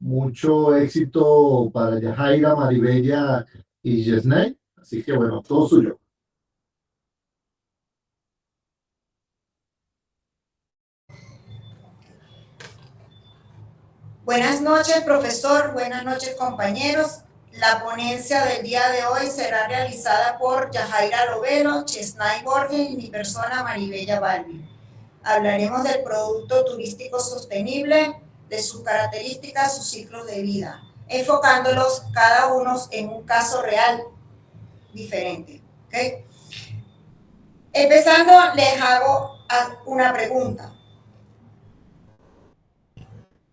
Mucho éxito para Yajaira, Maribella y Yesney. Así que bueno, todo suyo. Buenas noches, profesor. Buenas noches, compañeros. La ponencia del día de hoy será realizada por Yajaira Lovelo, Chesnay Borges y mi persona Maribella Balbi. Hablaremos del producto turístico sostenible, de sus características, sus ciclos de vida, enfocándolos cada uno en un caso real diferente. ¿Okay? Empezando, les hago una pregunta.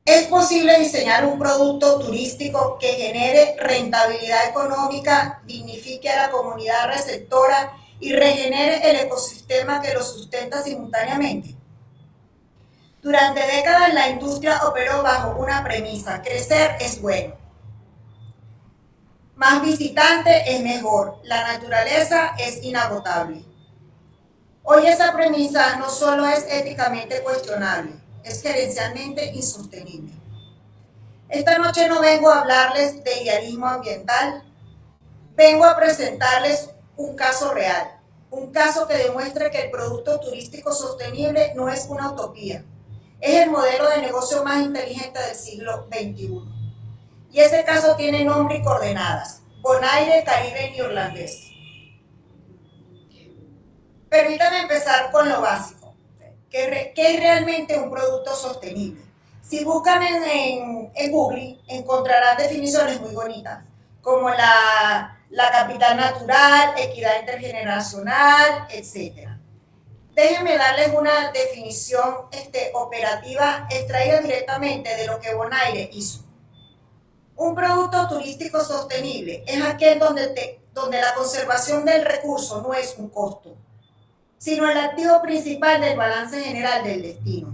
¿Es posible diseñar un producto turístico que genere rentabilidad económica, dignifique a la comunidad receptora y regenere el ecosistema que lo sustenta simultáneamente? Durante décadas la industria operó bajo una premisa: crecer es bueno. Más visitante es mejor. La naturaleza es inagotable. Hoy esa premisa no solo es éticamente cuestionable, es gerencialmente insostenible. Esta noche no vengo a hablarles de idealismo ambiental, vengo a presentarles un caso real, un caso que demuestre que el producto turístico sostenible no es una utopía, es el modelo de negocio más inteligente del siglo XXI. Y ese caso tiene nombre y coordenadas: Bonaire, Caribe y Irlandés. Permítanme empezar con lo básico. ¿Qué es realmente un producto sostenible? Si buscan en Google, encontrarán definiciones muy bonitas, como la capital natural, equidad intergeneracional, etc. Déjenme darles una definición operativa extraída directamente de lo que Bonaire hizo. Un producto turístico sostenible es aquel donde la conservación del recurso no es un costo, sino el activo principal del balance general del destino.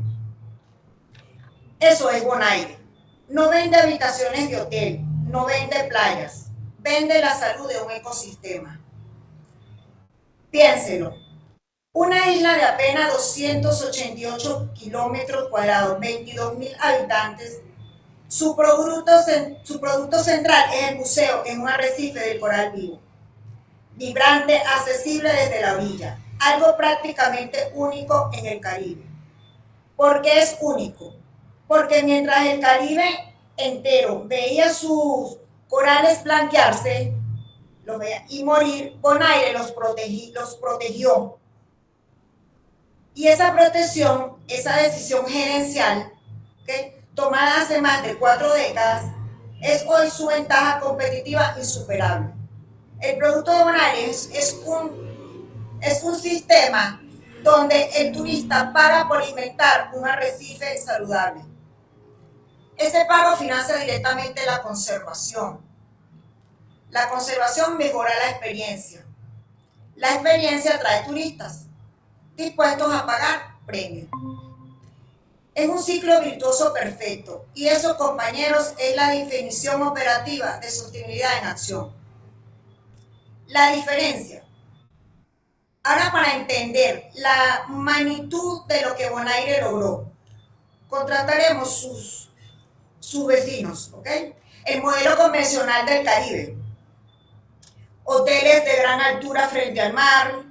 Eso es Bonaire. No vende habitaciones de hotel, no vende playas, vende la salud de un ecosistema. Piénselo. Una isla de apenas 288 kilómetros cuadrados, 22.000 habitantes. Su producto central es el buceo en un arrecife del coral vivo, vibrante, accesible desde la orilla, algo prácticamente único en el Caribe. ¿Por qué es único? Porque mientras el Caribe entero veía sus corales blanquearse y morir, Bonaire los protegió. Y esa protección, esa decisión gerencial, ¿okay?, tomada hace más de 4 décadas, es hoy su ventaja competitiva insuperable. El producto de Bonaire es un sistema donde el turista paga por inventar un arrecife saludable. Ese pago financia directamente la conservación. La conservación mejora la experiencia. La experiencia atrae turistas dispuestos a pagar premios. Es un ciclo virtuoso perfecto, y eso, compañeros, es la definición operativa de sostenibilidad en acción. La diferencia. Ahora, para entender la magnitud de lo que Bonaire logró, contrataremos sus vecinos, ¿ok? El modelo convencional del Caribe. Hoteles de gran altura frente al mar,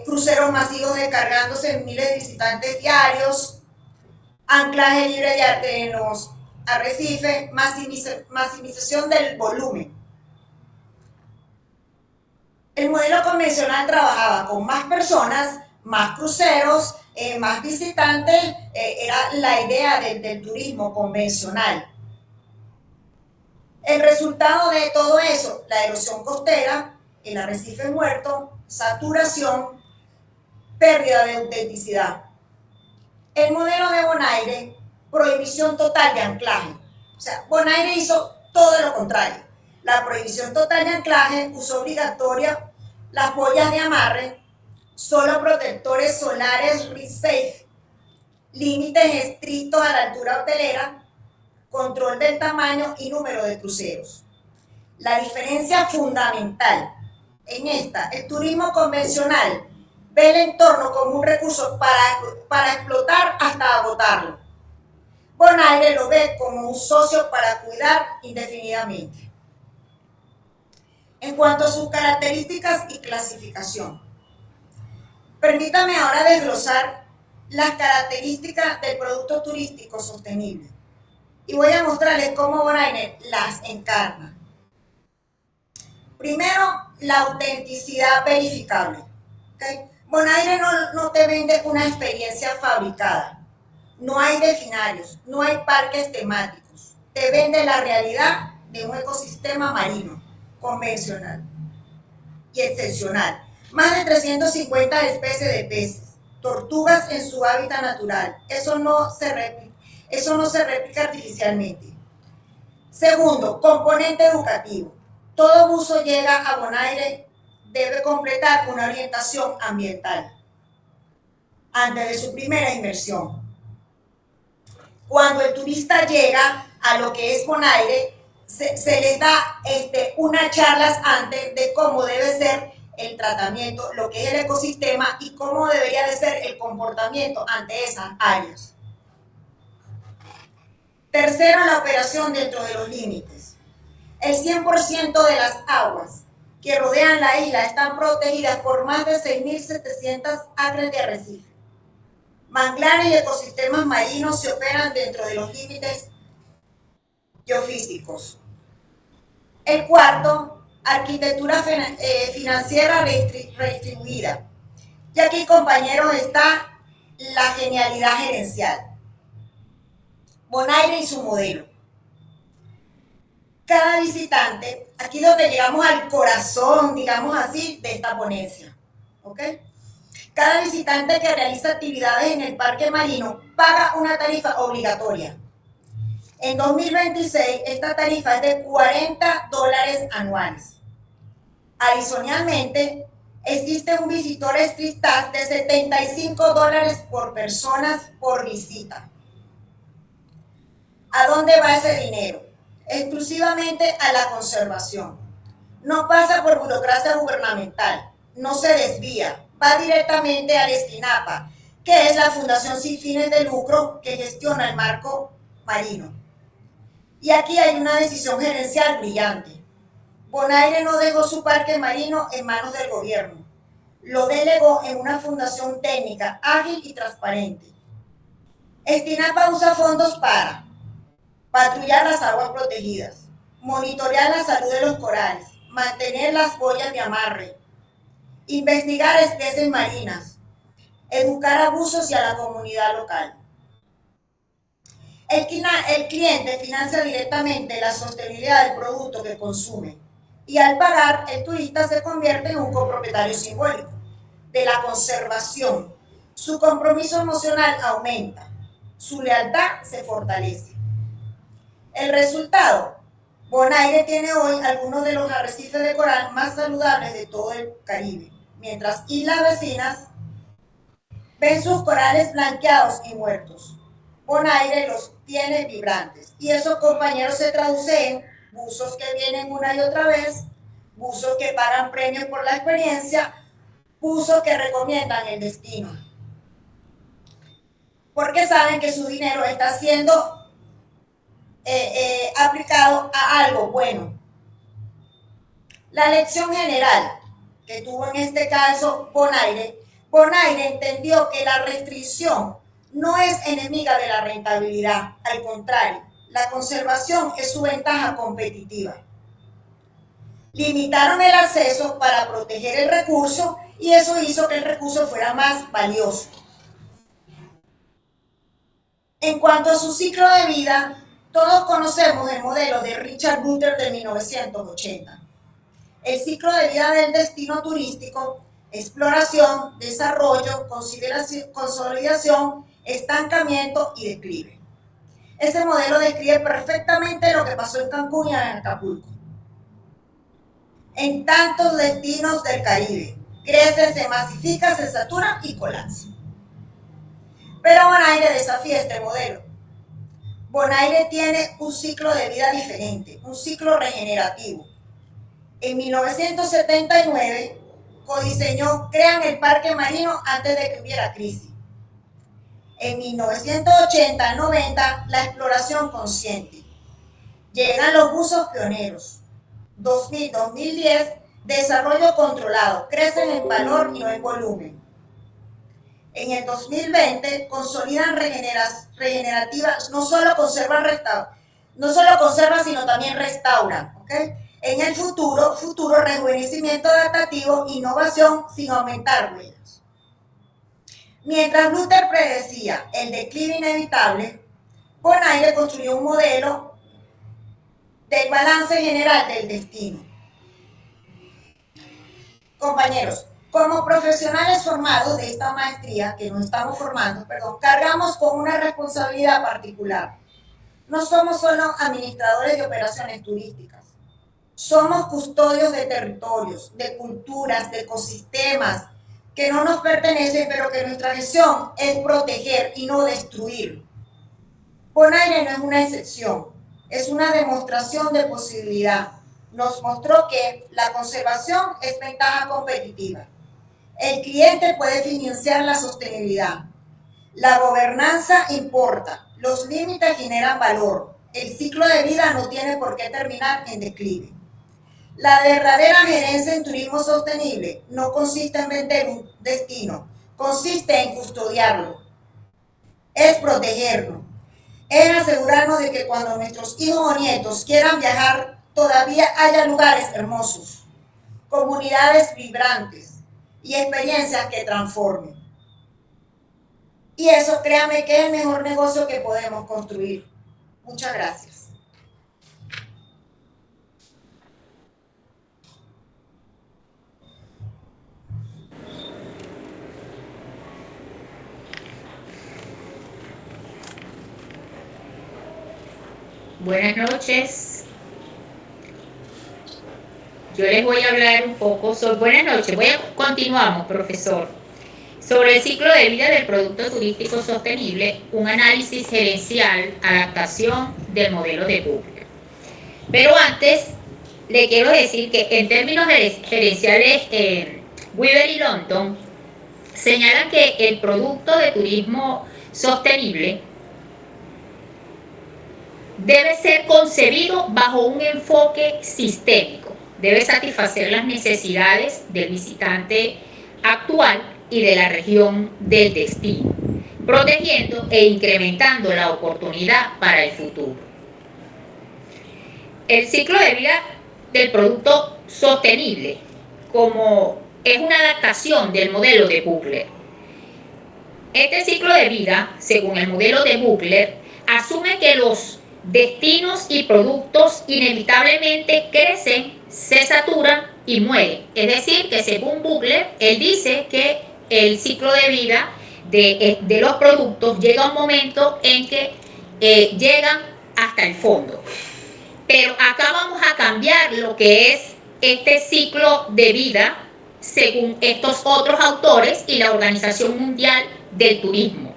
cruceros masivos descargándose en miles de visitantes diarios, anclaje libre de los arrecifes, maximización del volumen. El modelo convencional trabajaba con más personas, más cruceros, más visitantes, era la idea del turismo convencional. El resultado de todo eso: la erosión costera, el arrecife muerto, saturación, pérdida de autenticidad. El modelo de Bonaire, prohibición total de anclaje. O sea, Bonaire hizo todo lo contrario. La prohibición total de anclaje, uso obligatoria las boyas de amarre, solo protectores solares RESAFE, límites estrictos a la altura hotelera, control del tamaño y número de cruceros. La diferencia fundamental en esta: el turismo convencional ve el entorno como un recurso para explotar hasta agotarlo. Bonaire lo ve como un socio para cuidar indefinidamente. En cuanto a sus características y clasificación, permítame ahora desglosar las características del producto turístico sostenible y voy a mostrarles cómo Bonaire las encarna. Primero, la autenticidad verificable. ¿Okay? Bonaire no te vende una experiencia fabricada. No hay delfinarios, no hay parques temáticos. Te vende la realidad de un ecosistema marino convencional y excepcional. Más de 350 especies de peces, tortugas en su hábitat natural. Eso no se replica artificialmente. Segundo, componente educativo. Todo buzo llega a Bonaire debe completar una orientación ambiental antes de su primera inmersión. Cuando el turista llega a lo que es Bonaire, se les da unas charlas antes de cómo debe ser el tratamiento, lo que es el ecosistema y cómo debería de ser el comportamiento ante esas áreas. Tercero, la operación dentro de los límites. El 100% de las aguas que rodean la isla están protegidas por más de 6.700 acres de arrecife. Manglares y ecosistemas marinos se operan dentro de los límites geofísicos. El cuarto, arquitectura financiera redistribuida. Y aquí, compañeros, está la genialidad gerencial. Bonaire y su modelo. Cada visitante, aquí donde llegamos al corazón, digamos así, de esta ponencia, ¿ok? Cada visitante que realiza actividades en el parque marino paga una tarifa obligatoria. En 2026, esta tarifa es de $40 anuales. Adicionalmente, existe un visitor street tax de $75 por personas por visita. ¿A dónde va ese dinero? Exclusivamente a la conservación. No pasa por burocracia gubernamental, no se desvía, va directamente al Estinapa, que es la fundación sin fines de lucro que gestiona el marco marino. Y aquí hay una decisión gerencial brillante. Bonaire no dejó su parque marino en manos del gobierno, lo delegó en una fundación técnica, ágil y transparente. Estinapa usa fondos para patrullar las aguas protegidas, monitorear la salud de los corales, mantener las boyas de amarre, investigar especies marinas, educar a buzos y a la comunidad local. El cliente financia directamente la sostenibilidad del producto que consume y al pagar, el turista se convierte en un copropietario simbólico de la conservación. Su compromiso emocional aumenta, su lealtad se fortalece. El resultado, Bonaire tiene hoy algunos de los arrecifes de coral más saludables de todo el Caribe, mientras islas vecinas ven sus corales blanqueados y muertos. Bonaire los tiene vibrantes y esos, compañeros, se traducen en buzos que vienen una y otra vez, buzos que pagan premios por la experiencia, buzos que recomiendan el destino, porque saben que su dinero está siendo aplicado a algo bueno. La lección general que tuvo en este caso Bonaire entendió que la restricción no es enemiga de la rentabilidad, al contrario, la conservación es su ventaja competitiva. Limitaron el acceso para proteger el recurso y eso hizo que el recurso fuera más valioso. En cuanto a su ciclo de vida, todos conocemos el modelo de Richard Butter de 1980. El ciclo de vida del destino turístico: exploración, desarrollo, consolidación, estancamiento y declive. Ese modelo describe perfectamente lo que pasó en Cancún y en Acapulco. En tantos destinos del Caribe, crece, se masifica, se satura y colapsa. Pero Bonaire desafía este modelo. Bonaire tiene un ciclo de vida diferente, un ciclo regenerativo. En 1979 codiseñó, crean el parque marino antes de que hubiera crisis. En 1980-90, la exploración consciente. Llegan los buzos pioneros. 2000-2010, desarrollo controlado. Crecen en valor y no en volumen. En el 2020, consolidan regenerativas, no solo conservan, sino también restauran. ¿Okay? En el futuro, rejuvenecimiento adaptativo, innovación sin aumentar huellas. Mientras Luther predecía el declive inevitable, Bonaire construyó un modelo del balance general del destino. Compañeros, como profesionales formados de esta maestría, que nos estamos formando, cargamos con una responsabilidad particular. No somos solo administradores de operaciones turísticas, somos custodios de territorios, de culturas, de ecosistemas que no nos pertenecen, pero que nuestra misión es proteger y no destruir. Bonaire no es una excepción, es una demostración de posibilidad. Nos mostró que la conservación es ventaja competitiva. El cliente puede financiar la sostenibilidad. La gobernanza importa. Los límites generan valor. El ciclo de vida no tiene por qué terminar en declive. La verdadera gerencia en turismo sostenible no consiste en vender un destino, consiste en custodiarlo. Es protegerlo. Es asegurarnos de que cuando nuestros hijos o nietos quieran viajar, todavía haya lugares hermosos, comunidades vibrantes y experiencias que transformen. Y eso, créanme, que es el mejor negocio que podemos construir. Muchas gracias. Buenas noches. Yo les voy a hablar un poco sobre... Buenas noches. Continuamos, profesor. Sobre el ciclo de vida del producto turístico sostenible, un análisis gerencial, adaptación del modelo de Buchler. Pero antes, le quiero decir que en términos gerenciales, Weaver y London señalan que el producto de turismo sostenible debe ser concebido bajo un enfoque sistémico. Debe satisfacer las necesidades del visitante actual y de la región del destino, protegiendo e incrementando la oportunidad para el futuro. El ciclo de vida del producto sostenible, como es una adaptación del modelo de Buchler. Este ciclo de vida, según el modelo de Buchler, asume que los destinos y productos inevitablemente crecen, se saturan y mueren. Es decir, que según Buchler, él dice que el ciclo de vida de los productos llega a un momento en que llegan hasta el fondo. Pero acá vamos a cambiar lo que es este ciclo de vida según estos otros autores y la Organización Mundial del Turismo.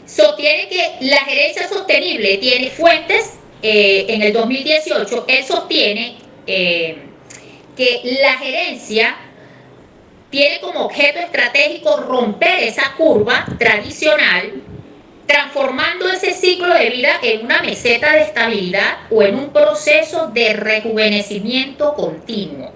Sostiene que la gerencia sostenible tiene fuentes, en el 2018, él sostiene que la gerencia tiene como objeto estratégico romper esa curva tradicional, transformando ese ciclo de vida en una meseta de estabilidad o en un proceso de rejuvenecimiento continuo.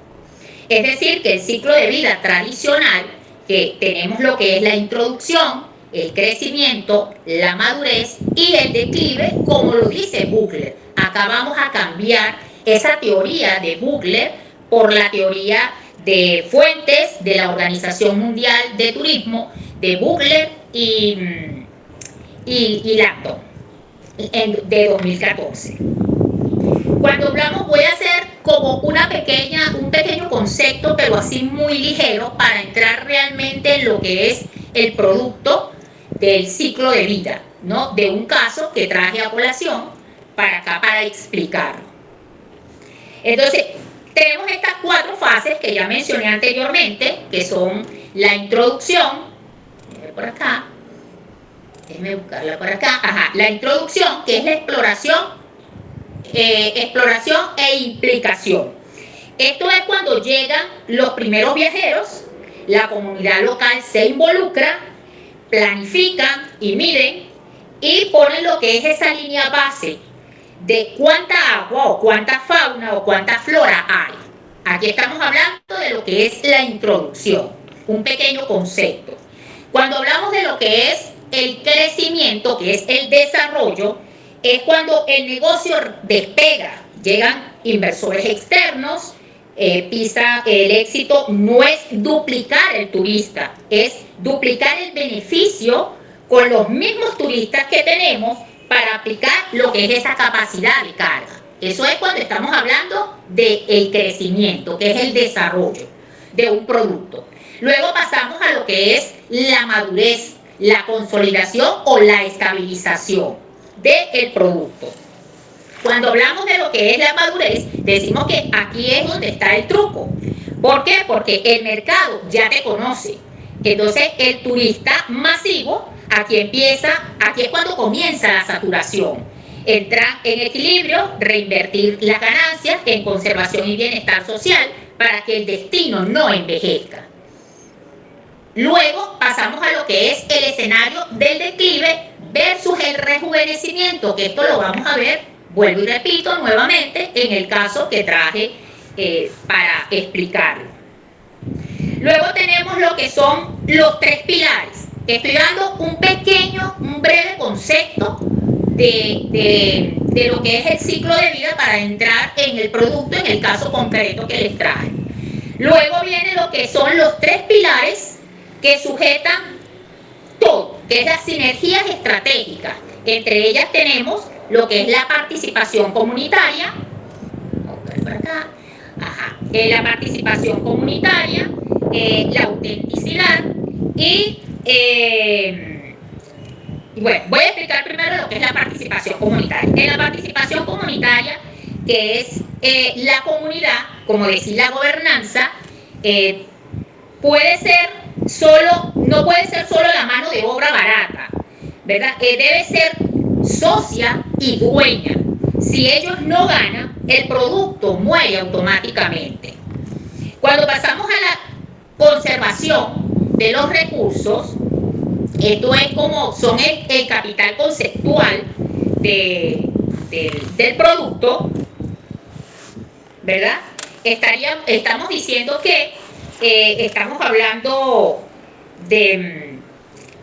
Es decir, que el ciclo de vida tradicional, que tenemos lo que es la introducción, el crecimiento, la madurez y el declive, como lo dice Buchler. Acá vamos a cambiar esa teoría de Buchler por la teoría de fuentes de la Organización Mundial de Turismo, de Buchler y Langdon, de 2014. Cuando hablamos, voy a hacer como un pequeño concepto, pero así muy ligero, para entrar realmente en lo que es el producto del ciclo de vida, ¿no? De un caso que traje a colación para explicarlo. Entonces, tenemos estas 4 fases que ya mencioné anteriormente, que son la introducción, por acá, déjenme buscarla por acá, la introducción, que es la exploración e implicación. Esto es cuando llegan los primeros viajeros, la comunidad local se involucra planifican y miden y ponen lo que es esa línea base de cuánta agua o cuánta fauna o cuánta flora hay. Aquí estamos hablando de lo que es la introducción, un pequeño concepto. Cuando hablamos de lo que es el crecimiento, que es el desarrollo, es cuando el negocio despega, llegan inversores externos, el éxito no es duplicar el turista, es duplicar el beneficio con los mismos turistas que tenemos para aplicar lo que es esa capacidad de carga. Eso es cuando estamos hablando del crecimiento, que es el desarrollo de un producto. Luego pasamos a lo que es la madurez, la consolidación o la estabilización del producto. Cuando hablamos de lo que es la madurez, decimos que aquí es donde está el truco. ¿Por qué? Porque el mercado ya te conoce. Entonces, el turista masivo, aquí es cuando comienza la saturación. Entrar en equilibrio, reinvertir las ganancias en conservación y bienestar social para que el destino no envejezca. Luego pasamos a lo que es el escenario del declive versus el rejuvenecimiento, que esto lo vamos a ver, vuelvo y repito nuevamente, en el caso que traje para explicarlo. Luego tenemos lo que son los tres pilares. Estoy dando un breve concepto de lo que es el ciclo de vida para entrar en el producto, en el caso concreto que les traje. Luego viene lo que son los tres pilares que sujetan todo, que es las sinergias estratégicas. Entre ellas tenemos lo que es la participación comunitaria, la participación comunitaria, la autenticidad y bueno, voy a explicar primero lo que es la participación comunitaria. En la participación comunitaria, que es la comunidad, como decir la gobernanza, no puede ser solo la mano de obra barata, ¿verdad? Debe ser socia y dueña. Si ellos no ganan, el producto muere automáticamente. Cuando pasamos a la conservación de los recursos, esto es como son el capital conceptual del producto, ¿verdad? Estamos diciendo que estamos hablando de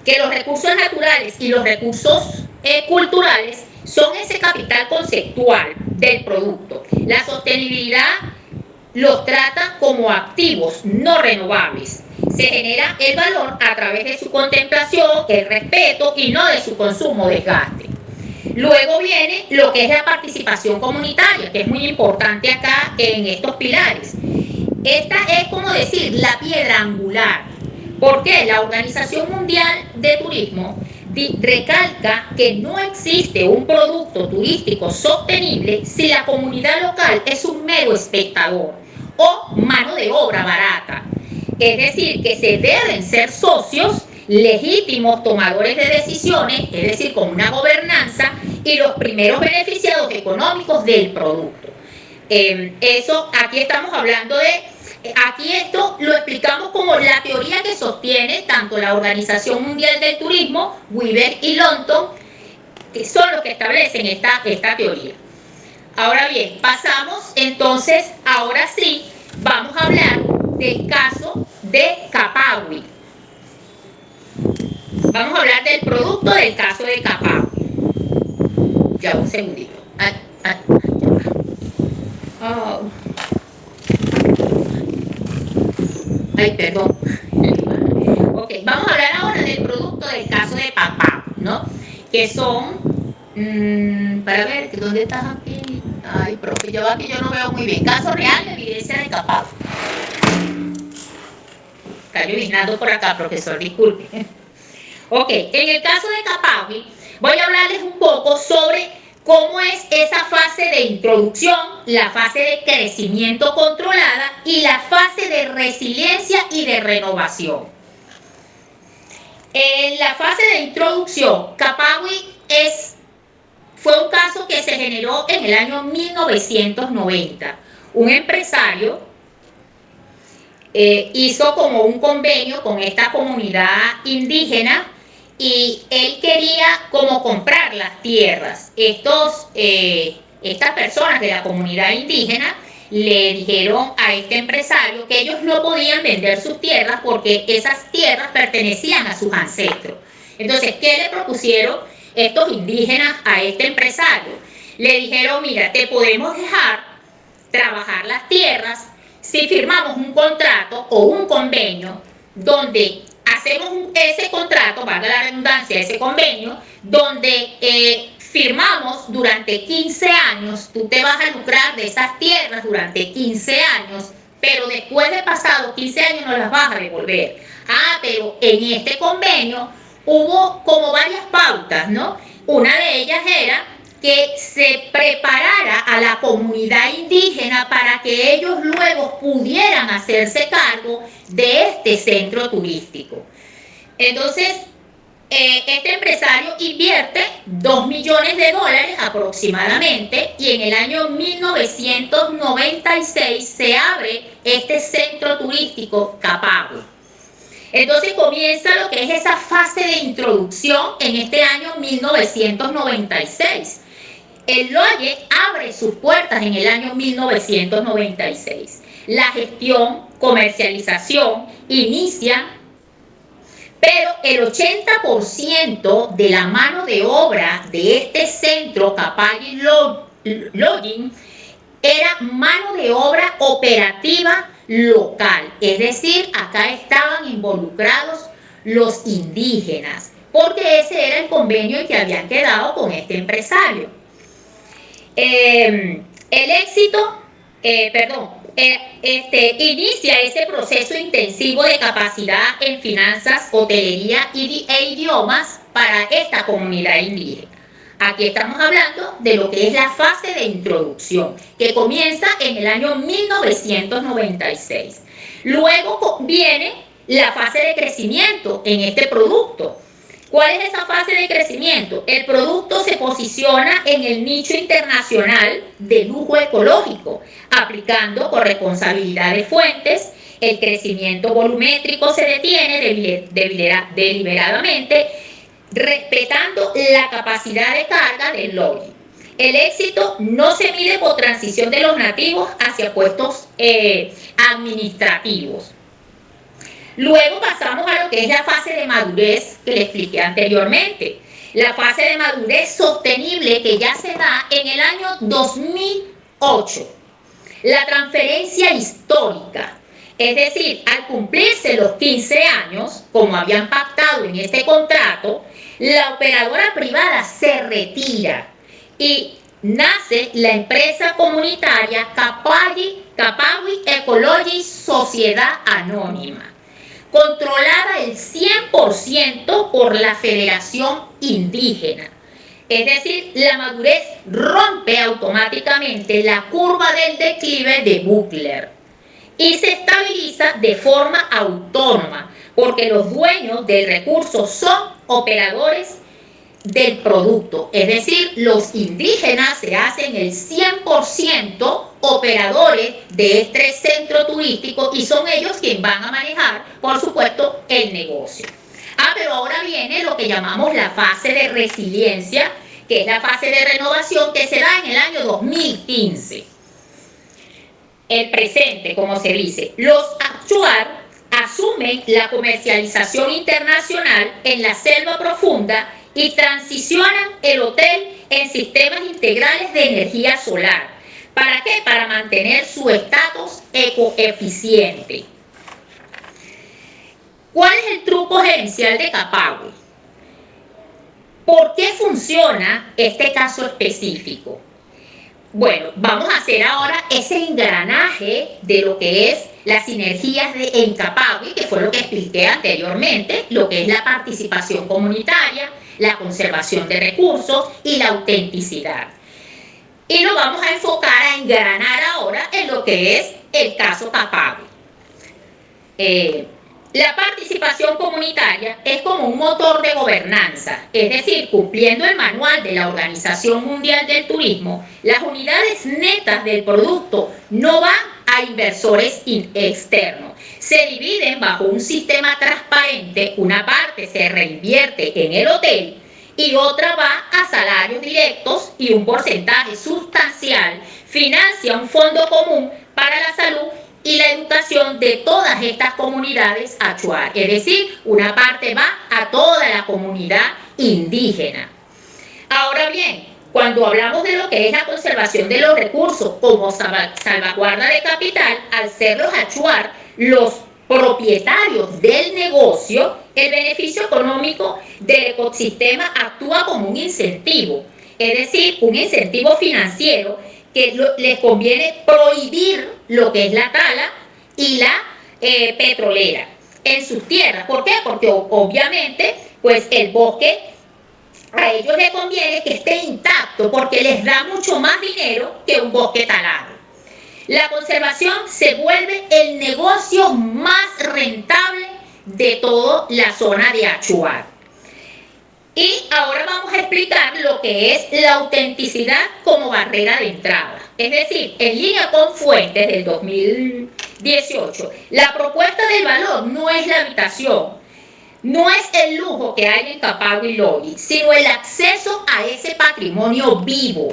que los recursos naturales y los recursos culturales son ese capital conceptual del producto. La sostenibilidad los trata como activos no renovables. Se genera el valor a través de su contemplación, el respeto y no de su consumo o desgaste. Luego viene lo que es la participación comunitaria, que es muy importante acá en estos pilares. Esta es como decir la piedra angular. ¿Por qué? La Organización Mundial de Turismo recalca que no existe un producto turístico sostenible si la comunidad local es un mero espectador o mano de obra barata. Es decir, que se deben ser socios legítimos tomadores de decisiones, es decir, con una gobernanza y los primeros beneficiados económicos del producto. Eso, aquí estamos hablando aquí esto lo explicamos como la teoría que sostiene tanto la Organización Mundial del Turismo, Weber y Longton, que son los que establecen esta teoría. Ahora bien, pasamos entonces, ahora sí, vamos a hablar del caso de Capagui. Vamos a hablar del producto del caso de Capagui. Ya un segundito. Ay, perdón. Ok, vamos a hablar ahora del producto del caso de Capagui, ¿no? Que son, para ver, ¿dónde estás aquí? Ay, profe, yo aquí yo no veo muy bien. Caso real de evidencia de Capagui. Está lloviznando por acá, profesor, disculpe. Ok, en el caso de Capagui, voy a hablarles un poco sobre cómo es esa fase de introducción, la fase de crecimiento controlada y la fase de resiliencia y de renovación. En la fase de introducción, Capagui fue un caso que se generó en el año 1990. Un empresario hizo como un convenio con esta comunidad indígena y él quería como comprar las tierras. Estas personas de la comunidad indígena le dijeron a este empresario que ellos no podían vender sus tierras porque esas tierras pertenecían a sus ancestros. Entonces, ¿qué le propusieron estos indígenas a este empresario? Le dijeron, mira, te podemos dejar trabajar las tierras si firmamos un contrato o un convenio donde hacemos ese contrato, valga la redundancia, ese convenio, donde firmamos durante 15 años, tú te vas a lucrar de esas tierras durante 15 años, pero después de pasados 15 años no las vas a devolver. Pero en este convenio hubo como varias pautas, ¿no? Una de ellas era que se preparara a la comunidad indígena para que ellos luego pudieran hacerse cargo de este centro turístico. Entonces, este empresario invierte $2 millones aproximadamente y en el año 1996 se abre este centro turístico Capagüe. Entonces comienza lo que es esa fase de introducción en este año 1996. El Loye abre sus puertas en el año 1996. La gestión, comercialización inicia, pero el 80% de la mano de obra de este centro Capagüe Lodging era mano de obra operativa local, es decir, acá estaban involucrados los indígenas, porque ese era el convenio que habían quedado con este empresario. El éxito, inicia ese proceso intensivo de capacidad en finanzas, hotelería e idiomas para esta comunidad indígena. Aquí estamos hablando de lo que es la fase de introducción, que comienza en el año 1996. Luego viene la fase de crecimiento en este producto. ¿Cuál es esa fase de crecimiento? El producto se posiciona en el nicho internacional de lujo ecológico, aplicando corresponsabilidad de fuentes. El crecimiento volumétrico se detiene deliberadamente, respetando la capacidad de carga del lobby. El éxito no se mide por transición de los nativos hacia puestos administrativos. Luego pasamos a lo que es la fase de madurez que le expliqué anteriormente. La fase de madurez sostenible que ya se da en el año 2008. La transferencia histórica. Es decir, al cumplirse los 15 años, como habían pactado en este contrato, la operadora privada se retira y nace la empresa comunitaria Capagüe Ecology Sociedad Anónima, controlada el 100% por la Federación Indígena. Es decir, la madurez rompe automáticamente la curva del declive de Buckler y se estabiliza de forma autónoma, porque los dueños del recurso son operadores del producto, es decir, los indígenas se hacen el 100% operadores de este centro turístico y son ellos quienes van a manejar, por supuesto, el negocio. Pero ahora viene lo que llamamos la fase de resiliencia, que es la fase de renovación que se da en el año 2015. El presente, como se dice, los actuar asumen la comercialización internacional en la selva profunda y transicionan el hotel en sistemas integrales de energía solar. ¿Para qué? Para mantener su estatus ecoeficiente. ¿Cuál es el truco gerencial de Capagüe? ¿Por qué funciona este caso específico? Bueno, vamos a hacer ahora ese engranaje de lo que es las sinergias en Capagüe, que fue lo que expliqué anteriormente, lo que es la participación comunitaria, la conservación de recursos y la autenticidad. Y lo vamos a enfocar a engranar ahora en lo que es el caso Capagüe. La participación comunitaria es como un motor de gobernanza, es decir, cumpliendo el manual de la Organización Mundial del Turismo, las unidades netas del producto no van a inversores externos. Se dividen bajo un sistema transparente, una parte se reinvierte en el hotel y otra va a salarios directos y un porcentaje sustancial financia un fondo común para la salud y la educación de todas estas comunidades achuar. Es decir, una parte va a toda la comunidad indígena. Ahora bien, cuando hablamos de lo que es la conservación de los recursos como salvaguarda de capital, al ser los achuar los propietarios del negocio, el beneficio económico del ecosistema actúa como un incentivo, es decir, un incentivo financiero que les conviene prohibir lo que es la tala y la petrolera en sus tierras. ¿Por qué? Porque obviamente pues el bosque a ellos les conviene que esté intacto porque les da mucho más dinero que un bosque talado. La conservación se vuelve el negocio más rentable de toda la zona de Achuar. Y ahora vamos a explicar lo que es la autenticidad como barrera de entrada. Es decir, en línea con Fuentes del 2018, la propuesta del valor no es la habitación, no es el lujo que hay en Capagua y Logi, sino el acceso a ese patrimonio vivo.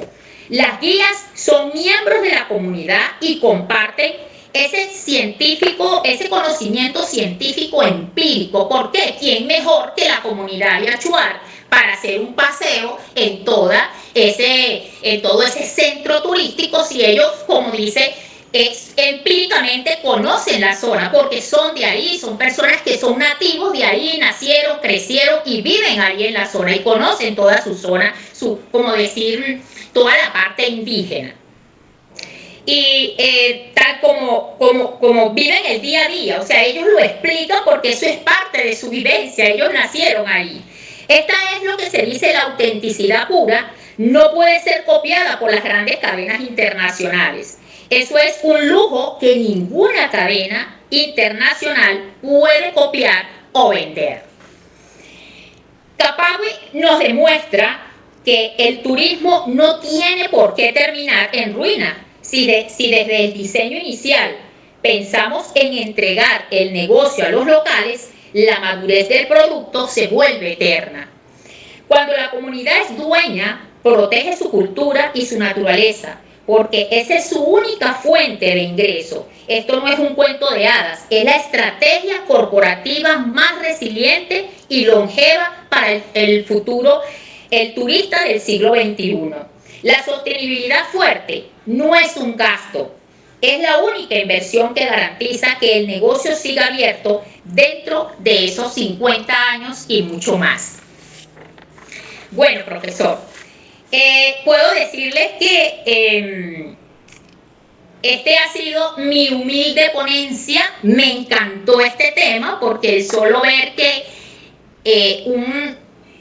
Las guías son miembros de la comunidad y comparten ese conocimiento científico empírico. ¿Por qué? ¿Quién mejor que la comunidad de Achuar para hacer un paseo en todo ese centro turístico si ellos, como dice, empíricamente conocen la zona porque son de ahí, son personas que son nativos de ahí, nacieron, crecieron y viven ahí en la zona y conocen toda su zona, como decir, toda la parte indígena. Y tal como viven el día a día, o sea, ellos lo explican porque eso es parte de su vivencia, ellos nacieron ahí. Esta es lo que se dice la autenticidad pura, no puede ser copiada por las grandes cadenas internacionales. Eso es un lujo que ninguna cadena internacional puede copiar o vender. Capagua nos demuestra que el turismo no tiene por qué terminar en ruina. Si desde el diseño inicial pensamos en entregar el negocio a los locales, la madurez del producto se vuelve eterna. Cuando la comunidad es dueña, protege su cultura y su naturaleza, porque esa es su única fuente de ingreso. Esto no es un cuento de hadas, es la estrategia corporativa más resiliente y longeva para el futuro, el turista del siglo XXI. La sostenibilidad fuerte no es un gasto, es la única inversión que garantiza que el negocio siga abierto dentro de esos 50 años y mucho más. Bueno, profesor, puedo decirles que este ha sido mi humilde ponencia. Me encantó este tema porque solo ver que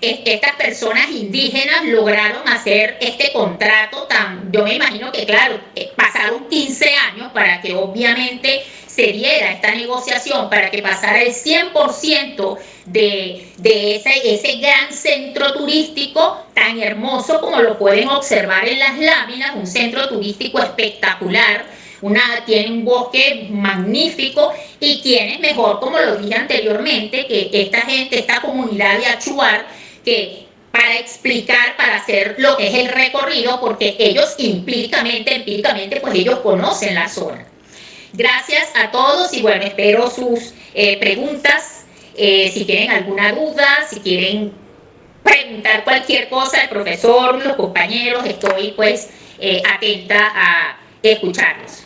estas personas indígenas lograron hacer este contrato yo me imagino que claro, pasaron 15 años para que obviamente se diera esta negociación, para que pasara el 100% de ese gran centro turístico tan hermoso como lo pueden observar en las láminas, un centro turístico espectacular, tiene un bosque magnífico y tiene mejor, como lo dije anteriormente, que esta comunidad de Achuar, que para explicar, para hacer lo que es el recorrido, porque ellos empíricamente, pues ellos conocen la zona. Gracias a todos y bueno, espero sus preguntas, si tienen alguna duda, si quieren preguntar cualquier cosa al profesor, los compañeros, estoy pues atenta a escucharlos.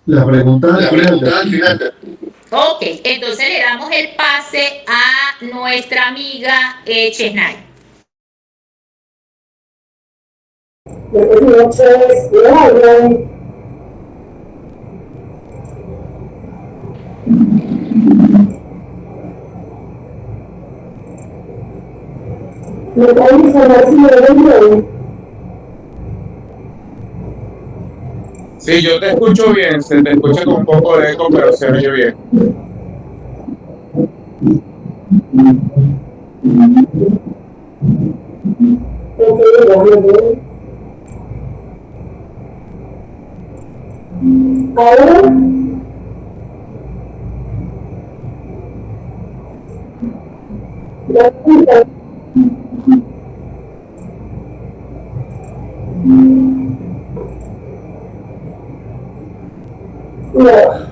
La pregunta al final. Ok, entonces le damos el pase a nuestra amiga Chesnay. Buenas noches, ¿me pueden informar si me ven bien? Sí, yo te escucho bien, se te escucha con un poco de eco, pero se oye bien. Ok, déjame. Ahora, la puta. No.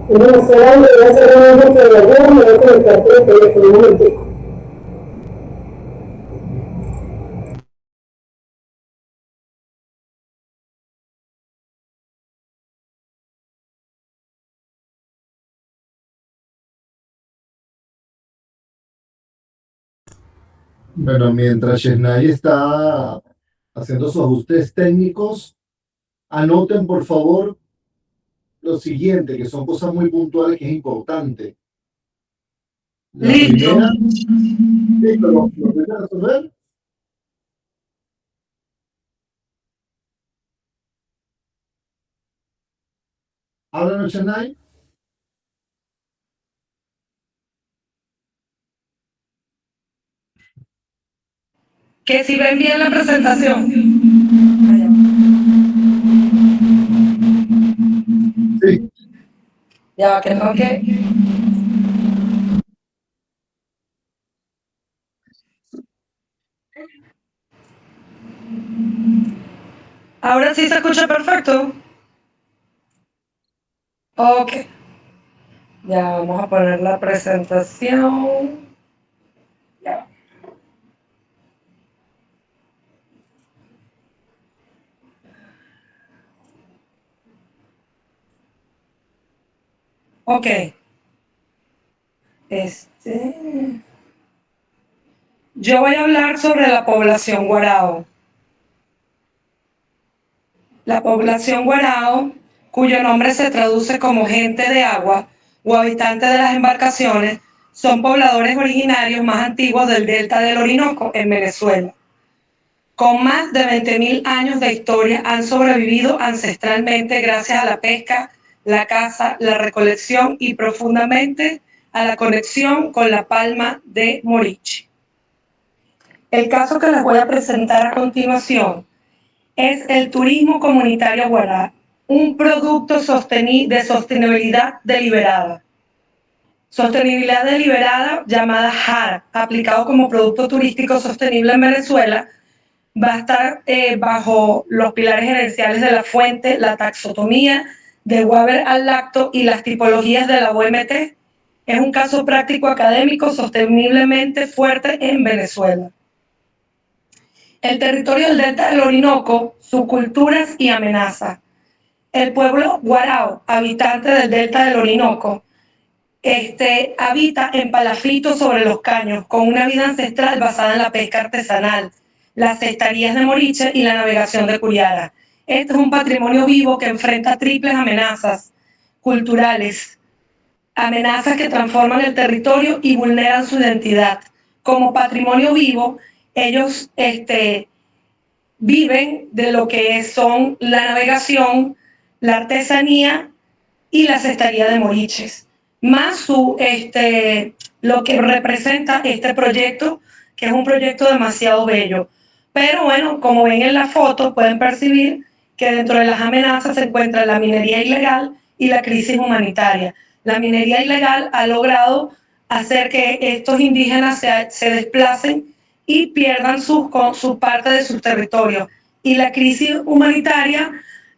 No, solamente voy a hacer un momento de verdad, me voy a conectar por el teléfono, un momentico. Bueno, mientras Chesnay está haciendo sus ajustes técnicos, anoten por favor lo siguiente, que son cosas muy puntuales que es importante. La Listo. primera, listo, lo primero a resolver. Háblanos, Chesnay. Que si ven bien la presentación. Sí, Ya, que tengo que. Ahora sí se escucha perfecto. Ok. Ya vamos a poner la presentación. Ya. Ok. Yo voy a hablar sobre la población guarao. La población guarao, cuyo nombre se traduce como gente de agua o habitantes de las embarcaciones, son pobladores originarios más antiguos del delta del Orinoco en Venezuela. Con más de 20.000 años de historia han sobrevivido ancestralmente gracias a la pesca, la caza, la recolección y profundamente a la conexión con la palma de Moriche. El caso que les voy a presentar a continuación es el turismo comunitario guará, un producto de sostenibilidad deliberada. Sostenibilidad deliberada llamada JAR, aplicado como producto turístico sostenible en Venezuela, va a estar bajo los pilares gerenciales de la fuente, la taxonomía de Waber al lacto y las tipologías de la OMT. Es un caso práctico académico sosteniblemente fuerte en Venezuela. El territorio del delta del Orinoco, subculturas y amenazas. El pueblo guarao, habitante del delta del Orinoco, habita en palafitos sobre los caños, con una vida ancestral basada en la pesca artesanal, las cestarías de Moriche y la navegación de Curiara. Este es un patrimonio vivo que enfrenta triples amenazas culturales, amenazas que transforman el territorio y vulneran su identidad. Como patrimonio vivo, ellos viven de lo que son la navegación, la artesanía y la cestería de Moriches, más lo que representa este proyecto, que es un proyecto demasiado bello. Pero bueno, como ven en la foto, pueden percibir que dentro de las amenazas se encuentra la minería ilegal y la crisis humanitaria. La minería ilegal ha logrado hacer que estos indígenas se desplacen y pierdan su parte de sus territorios. Y la crisis humanitaria,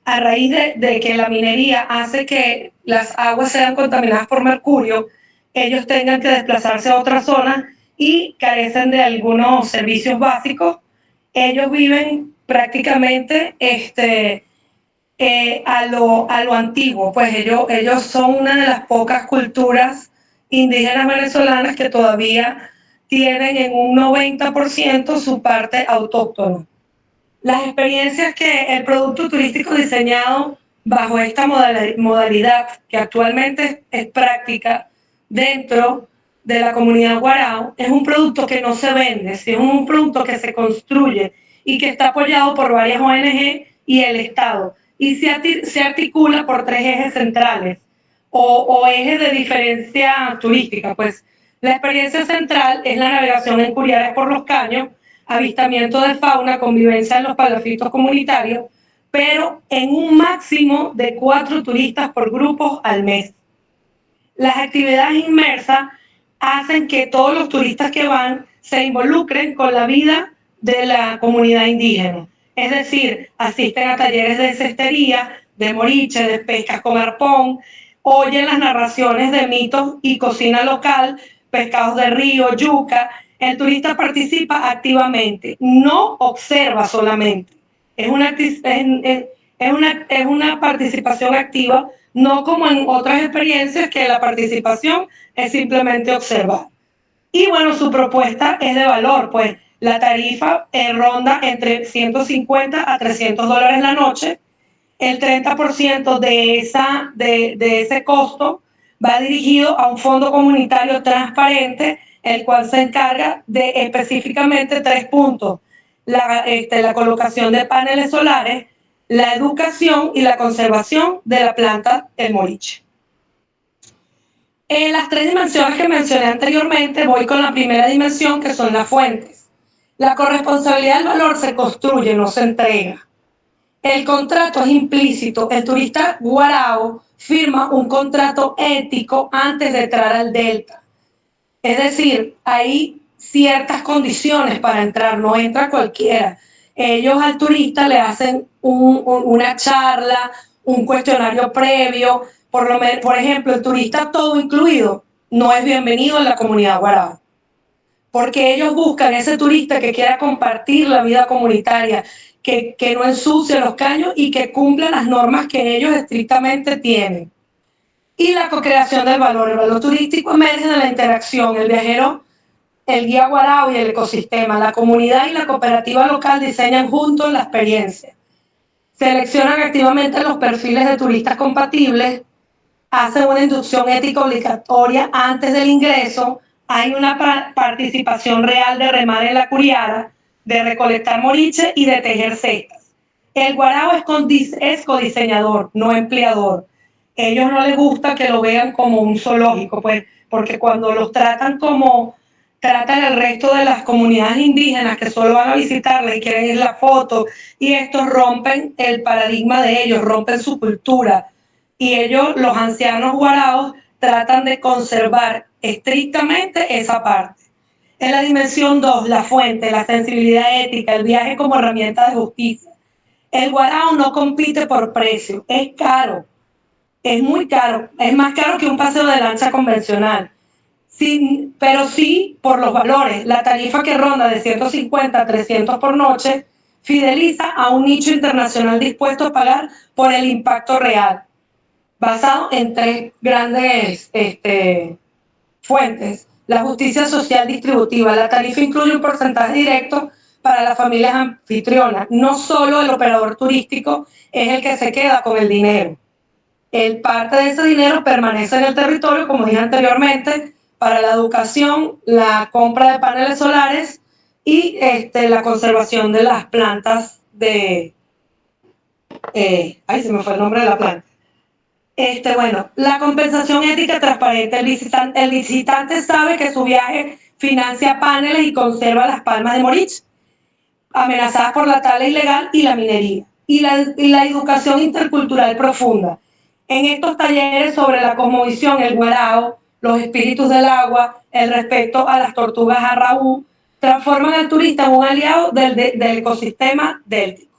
a raíz de que la minería hace que las aguas sean contaminadas por mercurio, ellos tengan que desplazarse a otras zonas y carecen de algunos servicios básicos. Ellos viven prácticamente a lo antiguo, pues ellos son una de las pocas culturas indígenas venezolanas que todavía tienen en un 90% su parte autóctona. Las experiencias que el producto turístico diseñado bajo esta modalidad, que actualmente es práctica dentro de la comunidad guarao, es un producto que no se vende, es un producto que se construye y que está apoyado por varias ONG y el Estado. Y se articula por tres ejes centrales o ejes de diferencia turística. Pues La experiencia central es la navegación en curiares por los caños, avistamiento de fauna, convivencia en los palafitos comunitarios, pero en un máximo de 4 turistas por grupos al mes. Las actividades inmersas hacen que todos los turistas que van se involucren con la vida de la comunidad indígena. Es decir, asisten a talleres de cestería, de moriche, de pescas con arpón, oyen las narraciones de mitos y cocina local, pescados de río, yuca. El turista participa activamente, no observa solamente. Es una participación activa, no como en otras experiencias que la participación es simplemente observar. Y bueno, su propuesta es de valor, pues la tarifa ronda entre 150 a $300 la noche. El 30% de ese costo va dirigido a un fondo comunitario transparente, el cual se encarga de específicamente 3 puntos: la colocación de paneles solares, la educación y la conservación de la planta del moriche. En las 3 dimensiones que mencioné anteriormente, voy con la primera dimensión, que son las fuentes. La corresponsabilidad del valor se construye, no se entrega. El contrato es implícito. El turista guarao firma un contrato ético antes de entrar al delta. Es decir, hay ciertas condiciones para entrar, no entra cualquiera. Ellos al turista le hacen una charla, un cuestionario previo. Por ejemplo, el turista todo incluido no es bienvenido en la comunidad guarao, porque ellos buscan ese turista que quiera compartir la vida comunitaria, que no ensucie los caños y que cumpla las normas que ellos estrictamente tienen. Y la co-creación del valor. El valor turístico emerge de la interacción. El viajero, el guía guarao y el ecosistema. La comunidad y la cooperativa local diseñan juntos la experiencia. Seleccionan activamente los perfiles de turistas compatibles, hacen una inducción ética obligatoria antes del ingreso, hay una participación real de remar en la curiara, de recolectar moriche y de tejer cestas. El guarao es codiseñador, no empleador. Ellos no les gusta que lo vean como un zoológico, pues, porque cuando los tratan como tratan al resto de las comunidades indígenas que solo van a visitarles y quieren ir la foto, y estos rompen el paradigma de ellos, rompen su cultura. Y ellos, los ancianos guaraos, tratan de conservar estrictamente esa parte. En la dimensión 2, la fuente, la sensibilidad ética, el viaje como herramienta de justicia. El guarao no compite por precio, es caro, es muy caro, es más caro que un paseo de lancha convencional. Sí, pero sí por los valores. La tarifa, que ronda de 150 a 300 por noche, fideliza a un nicho internacional dispuesto a pagar por el impacto real, basado en 3 grandes fuentes. La justicia social distributiva. La tarifa incluye un porcentaje directo para las familias anfitrionas. No solo el operador turístico es el que se queda con el dinero. El parte de ese dinero permanece en el territorio, como dije anteriormente, para la educación, la compra de paneles solares y la conservación de las plantas de... se me fue el nombre de la planta. Bueno, la compensación ética transparente. El visitante sabe que su viaje financia paneles y conserva las palmas de Morich, amenazadas por la tala ilegal y la minería. Y la educación intercultural profunda. En estos talleres sobre la cosmovisión, el guarao, los espíritus del agua, el respeto a las tortugas arraú, transforman al turista en un aliado del ecosistema déltico.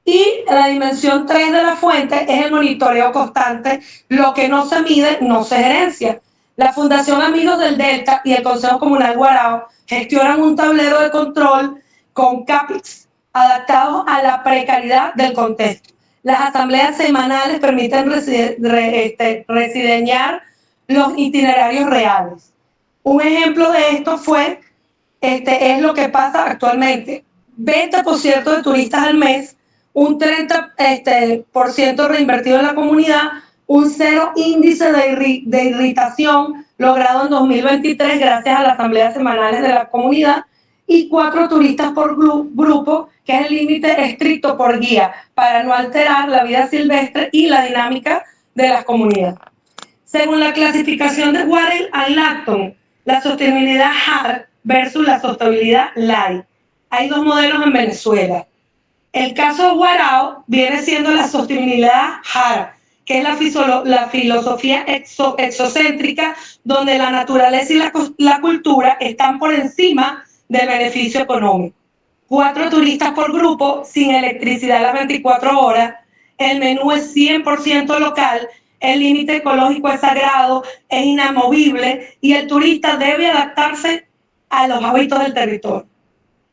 Y la dimensión 3 de la fuente es el monitoreo constante. Lo que no se mide no se gerencia. La Fundación Amigos del Delta y el Consejo Comunal Guarao gestionan un tablero de control con CAPEX adaptados a la precariedad del contexto. Las asambleas semanales permiten rediseñar los itinerarios reales. Un ejemplo de esto es lo que pasa actualmente. 20% de turistas al mes, un 30% reinvertido en la comunidad, un 0 índice de irritación logrado en 2023 gracias a las asambleas semanales de la comunidad, y 4 turistas por grupo, que es el límite estricto por guía, para no alterar la vida silvestre y la dinámica de las comunidades. Según la clasificación de Warren and Lacton, la sostenibilidad hard versus la sostenibilidad light. Hay dos modelos en Venezuela. El caso de Guarao viene siendo la sostenibilidad hard, que es la filosofía exocéntrica, donde la naturaleza y la cultura están por encima del beneficio económico. 4 turistas por grupo, sin electricidad las 24 horas, el menú es 100% local, el límite ecológico es sagrado, es inamovible y el turista debe adaptarse a los hábitos del territorio.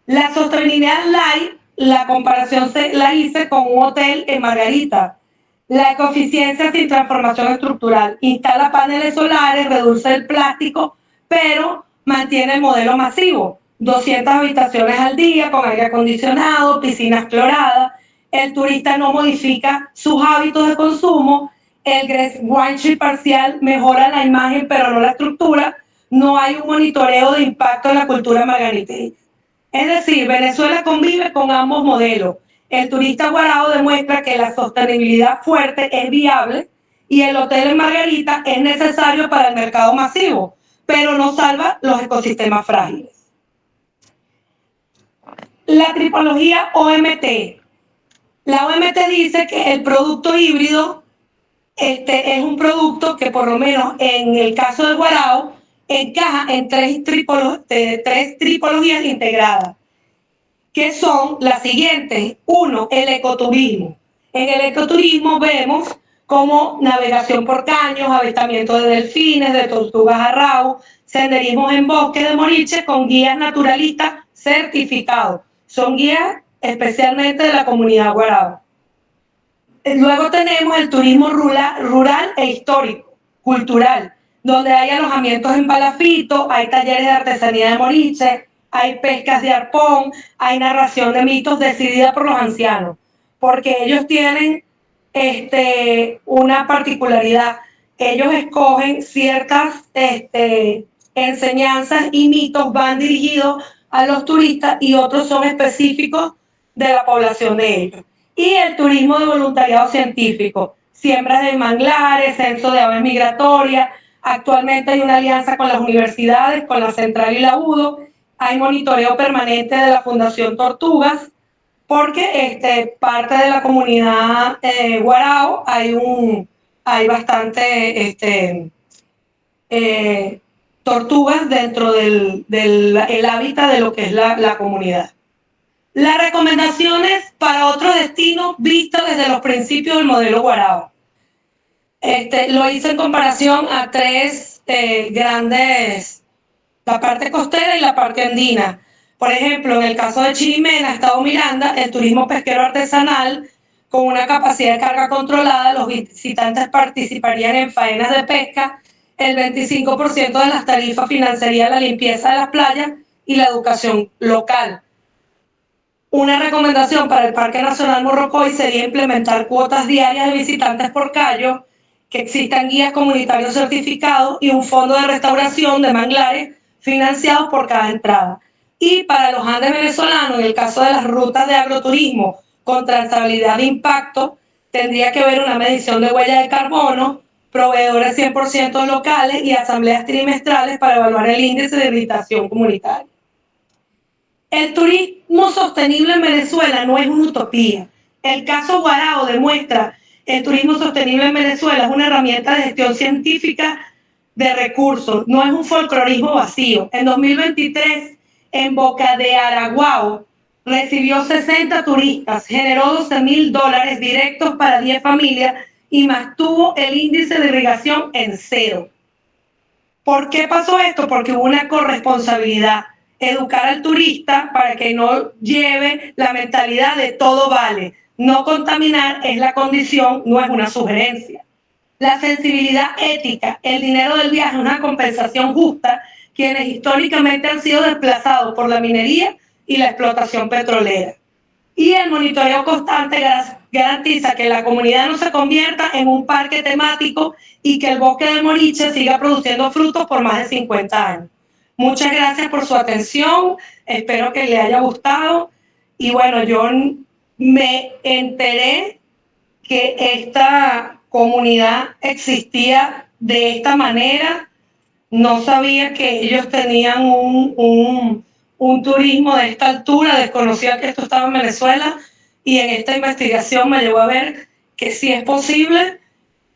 La sostenibilidad light, la comparación la hice con un hotel en Margarita. La ecoeficiencia sin transformación estructural. Instala paneles solares, reduce el plástico, pero mantiene el modelo masivo. 200 habitaciones al día con aire acondicionado, piscinas cloradas. El turista no modifica sus hábitos de consumo. El greenwashing parcial mejora la imagen, pero no la estructura. No hay un monitoreo de impacto en la cultura margariteña. Es decir, Venezuela convive con ambos modelos. El turista Guarao demuestra que la sostenibilidad fuerte es viable y el hotel en Margarita es necesario para el mercado masivo, pero no salva los ecosistemas frágiles. La tripología OMT. La OMT dice que el producto híbrido es un producto que, por lo menos en el caso del Guarao, encaja en tres tripologías integradas, que son las siguientes. 1, el ecoturismo. En el ecoturismo vemos como navegación por caños, avistamiento de delfines, de tortugas arrau, senderismo en bosque de moriche con guías naturalistas certificados. Son guías especialmente de la comunidad Guarao. Luego tenemos el turismo rural e histórico, cultural, donde hay alojamientos en palafito, hay talleres de artesanía de moriche, hay pescas de arpón, hay narración de mitos decidida por los ancianos, porque ellos tienen una particularidad. Ellos escogen ciertas enseñanzas y mitos, van dirigidos a los turistas y otros son específicos de la población de ellos. Y el turismo de voluntariado científico, siembras de manglares, censo de aves migratorias. Actualmente hay una alianza con las universidades, con la Central y la UDO. Hay monitoreo permanente de la Fundación Tortugas, porque parte de la comunidad Guarao hay bastante tortugas dentro del hábitat de lo que es la comunidad. Las recomendaciones para otro destino vistas desde los principios del modelo Guarao. Lo hice en comparación a tres grandes, la parte costera y la parte andina. Por ejemplo, en el caso de Chirimena, Estado Miranda, el turismo pesquero artesanal, con una capacidad de carga controlada, los visitantes participarían en faenas de pesca, el 25% de las tarifas financiaría la limpieza de las playas y la educación local. Una recomendación para el Parque Nacional Morrocoy sería implementar cuotas diarias de visitantes por callo, que existan guías comunitarios certificados y un fondo de restauración de manglares financiados por cada entrada. Y para los Andes venezolanos, en el caso de las rutas de agroturismo con trazabilidad de impacto, tendría que haber una medición de huella de carbono, proveedores 100% locales y asambleas trimestrales para evaluar el índice de habitación comunitaria. El turismo sostenible en Venezuela no es una utopía. El caso Guarao demuestra que el turismo sostenible en Venezuela es una herramienta de gestión científica de recursos, no es un folclorismo vacío. En 2023, en Boca de Araguao, recibió 60 turistas, generó $12,000 directos para 10 familias y mantuvo el índice de irrigación en 0. ¿Por qué pasó esto? Porque hubo una corresponsabilidad. Educar al turista para que no lleve la mentalidad de todo vale. No contaminar es la condición, no es una sugerencia. La sensibilidad ética, el dinero del viaje es una compensación justa, quienes históricamente han sido desplazados por la minería y la explotación petrolera. Y el monitoreo constante garantiza que la comunidad no se convierta en un parque temático y que el bosque de Moriche siga produciendo frutos por más de 50 años. Muchas gracias por su atención, espero que les haya gustado. Y bueno, yo me enteré que esta comunidad existía de esta manera No sabía que ellos tenían un turismo de esta altura, desconocía que esto estaba en Venezuela y en esta investigación me llevó a ver que sí es posible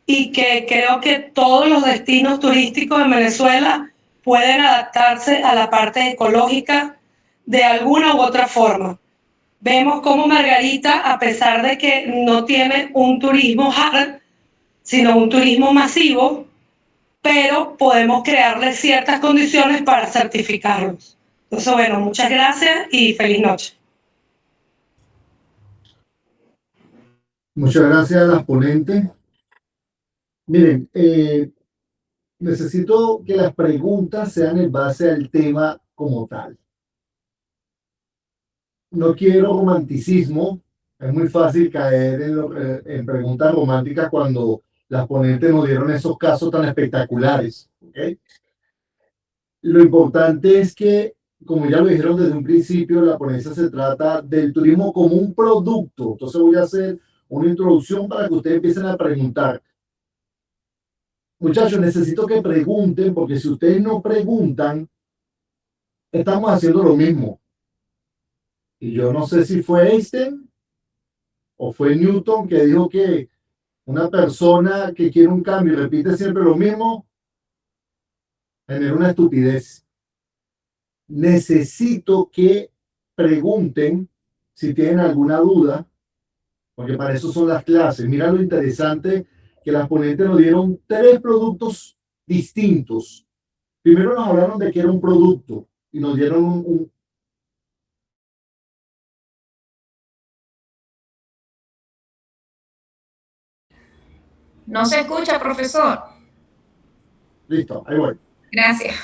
y que creo que todos los destinos turísticos en Venezuela pueden adaptarse a la parte ecológica de alguna u otra forma. Vemos cómo Margarita, a pesar de que no tiene un turismo hard, sino un turismo masivo, pero podemos crearle ciertas condiciones para certificarlos. Entonces, bueno, muchas gracias y feliz noche. Muchas gracias a las ponentes. Miren, necesito que las preguntas sean en base al tema como tal. No quiero romanticismo. Es muy fácil caer en preguntas románticas cuando las ponentes nos dieron esos casos tan espectaculares. ¿Okay? Lo importante es que, como ya lo dijeron desde un principio, la ponencia se trata del turismo como un producto. Entonces voy a hacer una introducción para que ustedes empiecen a preguntar. Muchachos, necesito que pregunten, porque si ustedes no preguntan, estamos haciendo lo mismo. Y yo no sé si fue Einstein o fue Newton que dijo que una persona que quiere un cambio y repite siempre lo mismo, genera una estupidez. Necesito que pregunten si tienen alguna duda, porque para eso son las clases. Mira lo interesante que las ponentes nos dieron 3 productos distintos. Primero nos hablaron de que era un producto y nos dieron un No se escucha, profesor. Listo, ahí voy. Gracias.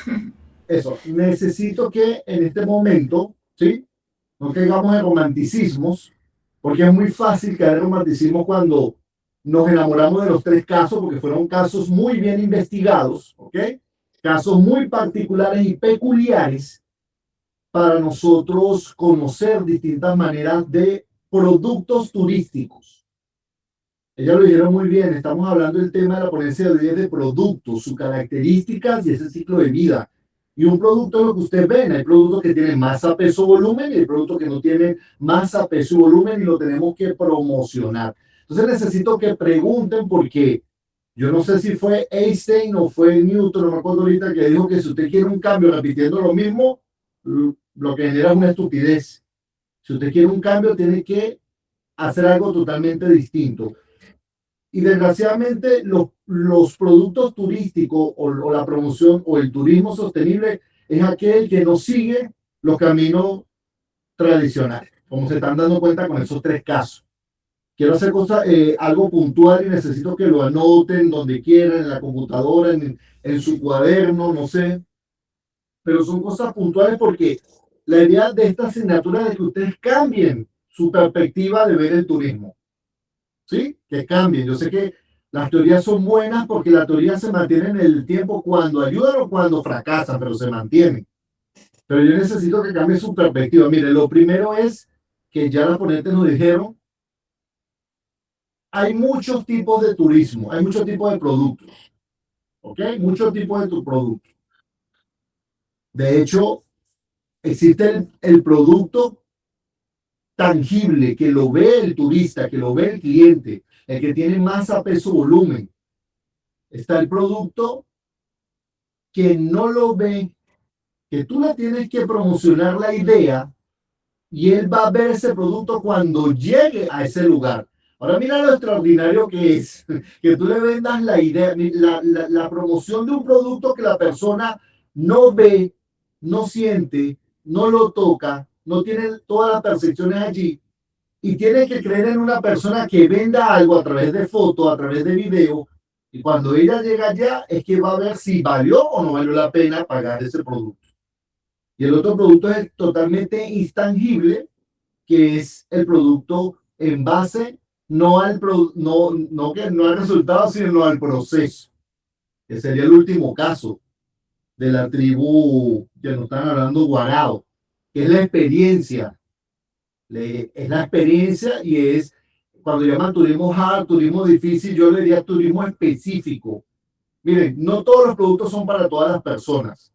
Eso, necesito que en este momento, ¿sí? No caigamos en romanticismos, porque es muy fácil caer en romanticismo cuando nos enamoramos de los 3 casos, porque fueron casos muy bien investigados, ¿ok? Casos muy particulares y peculiares para nosotros conocer distintas maneras de productos turísticos. Ellas lo dijeron muy bien, estamos hablando del tema de la ponencia de hoy de productos, sus características y ese ciclo de vida. Y un producto es lo que ustedes ven, hay productos que tienen masa, peso, volumen y hay productos que no tienen masa, peso y volumen y lo tenemos que promocionar. Entonces necesito que pregunten porque yo no sé si fue Einstein o fue Newton, no me acuerdo ahorita, que dijo que si usted quiere un cambio repitiendo lo mismo, lo que genera es una estupidez. Si usted quiere un cambio, tiene que hacer algo totalmente distinto. Y desgraciadamente los productos turísticos o la promoción o el turismo sostenible es aquel que no sigue los caminos tradicionales, como se están dando cuenta con esos 3 casos. Quiero hacer algo puntual y necesito que lo anoten donde quieran, en la computadora, en su cuaderno, no sé. Pero son cosas puntuales porque la idea de esta asignatura es que ustedes cambien su perspectiva de ver el turismo. ¿Sí? Que cambien. Yo sé que las teorías son buenas porque la teoría se mantiene en el tiempo cuando ayudan o cuando fracasan, pero se mantienen. Pero yo necesito que cambie su perspectiva. Mire, lo primero es que ya las ponentes nos dijeron, hay muchos tipos de turismo, hay muchos tipos de productos. ¿Ok? Muchos tipos de productos. De hecho, existe el producto tangible, que lo ve el turista, que lo ve el cliente, el que tiene masa, peso, volumen. Está el producto que no lo ve, que tú le tienes que promocionar la idea y él va a ver ese producto cuando llegue a ese lugar. Ahora mira lo extraordinario que es que tú le vendas la idea, la promoción de un producto que la persona no ve, no siente, no lo toca, no tiene todas las percepciones allí y tiene que creer en una persona que venda algo a través de fotos, a través de video y cuando ella llega allá es que va a ver si valió o no valió la pena pagar ese producto. Y el otro producto es totalmente intangible, que es el producto en base no al resultado, sino al proceso, que sería el último caso de la tribu que nos están hablando, Guarao, que es la experiencia. Es la experiencia y es, cuando llaman turismo hard, turismo difícil, yo le diría turismo específico. Miren, no todos los productos son para todas las personas.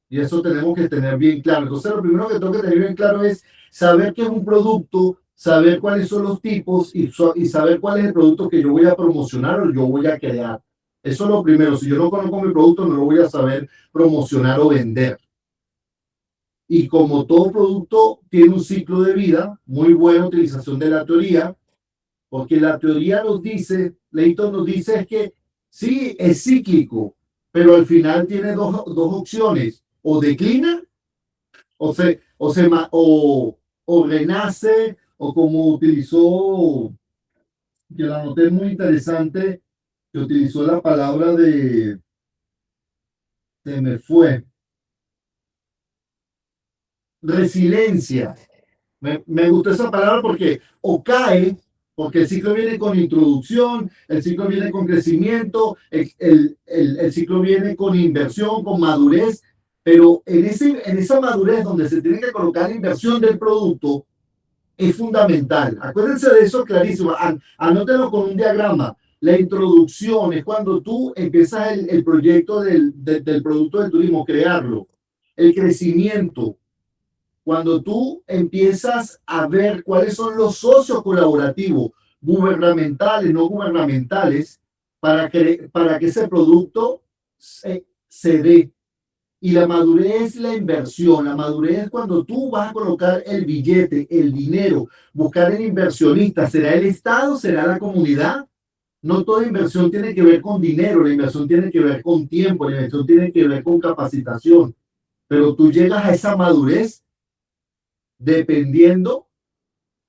Y eso tenemos que tener bien claro. Entonces, lo primero que tengo que tener bien claro es saber qué es un producto, saber cuáles son los tipos y saber cuál es el producto que yo voy a promocionar o yo voy a crear. Eso es lo primero. Si yo no conozco mi producto, no lo voy a saber promocionar o vender. Y como todo producto tiene un ciclo de vida, muy buena utilización de la teoría, porque la teoría nos dice, Leighton nos dice es que sí, es cíclico, pero al final tiene dos opciones, o declina o renace, o como utilizó, que la noté muy interesante, que utilizó la palabra se me fue, resiliencia. Me gustó esa palabra porque o cae, porque el ciclo viene con introducción, el ciclo viene con crecimiento, el ciclo viene con inversión, con madurez, pero en esa madurez donde se tiene que colocar la inversión del producto es fundamental. Acuérdense de eso clarísimo, anótenlo con un diagrama. La introducción es cuando tú empiezas el proyecto del producto de turismo, crearlo. El crecimiento cuando tú empiezas a ver cuáles son los socios colaborativos, gubernamentales, no gubernamentales, para que ese producto se dé. Y la madurez es la inversión. La madurez es cuando tú vas a colocar el billete, el dinero, buscar el inversionista. ¿Será el Estado? ¿Será la comunidad? No toda inversión tiene que ver con dinero, la inversión tiene que ver con tiempo, la inversión tiene que ver con capacitación. Pero tú llegas a esa madurez dependiendo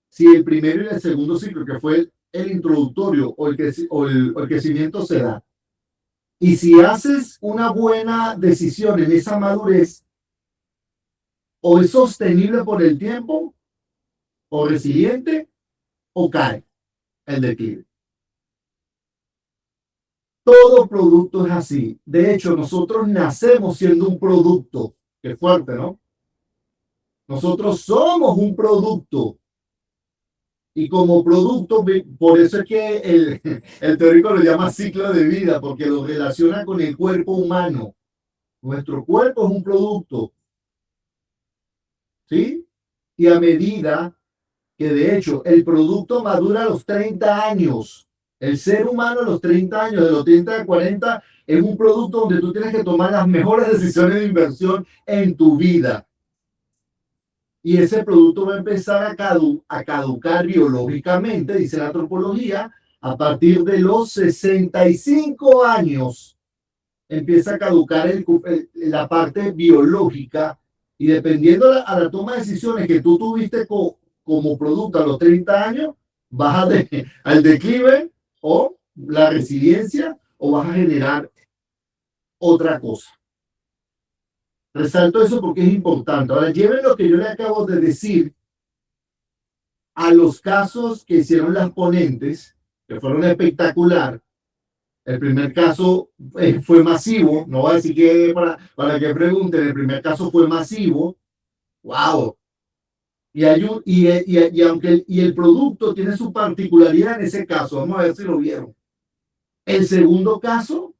si el primero y el segundo ciclo, que fue el introductorio o el crecimiento, se da. Y si haces una buena decisión en esa madurez, o es sostenible por el tiempo, o resiliente, o cae el declive. Todo producto es así. De hecho, nosotros nacemos siendo un producto. Qué fuerte, ¿no? Nosotros somos un producto. Y como producto, por eso es que el teórico lo llama ciclo de vida, porque lo relaciona con el cuerpo humano. Nuestro cuerpo es un producto, ¿sí? Y a medida que de hecho el producto madura a los 30 años, el ser humano a los 30 años, de los 30 a 40, es un producto donde tú tienes que tomar las mejores decisiones de inversión en tu vida. Y ese producto va a empezar a caducar biológicamente, dice la antropología, a partir de los 65 años. Empieza a caducar la parte biológica y dependiendo a la toma de decisiones que tú tuviste como producto a los 30 años, vas al declive o la resiliencia o vas a generar otra cosa. Resalto eso porque es importante. Ahora, lleven lo que yo le acabo de decir a los casos que hicieron las ponentes, que fueron espectacular. El primer caso fue masivo, no voy a decir que para que pregunten, el primer caso fue masivo. ¡Wow! Aunque el producto tiene su particularidad en ese caso, vamos a ver si lo vieron. El segundo caso,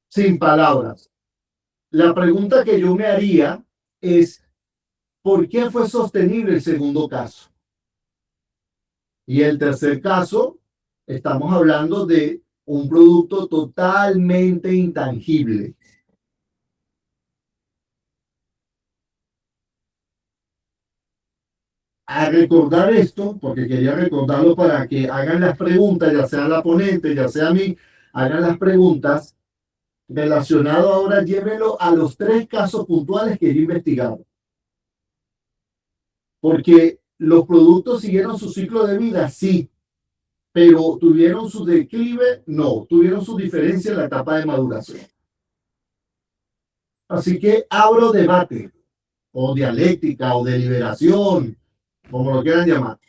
sin palabras. La pregunta que yo me haría es, ¿por qué fue sostenible el segundo caso? Y el tercer caso, estamos hablando de un producto totalmente intangible. A recordar esto, porque quería recordarlo para que hagan las preguntas, ya sea la ponente, ya sea a mí, hagan las preguntas relacionado ahora, llévelo a los 3 casos puntuales que yo he investigado. Porque los productos siguieron su ciclo de vida, sí, pero tuvieron su declive, no, tuvieron su diferencia en la etapa de maduración. Así que abro debate, o dialéctica, o deliberación, como lo quieran llamar.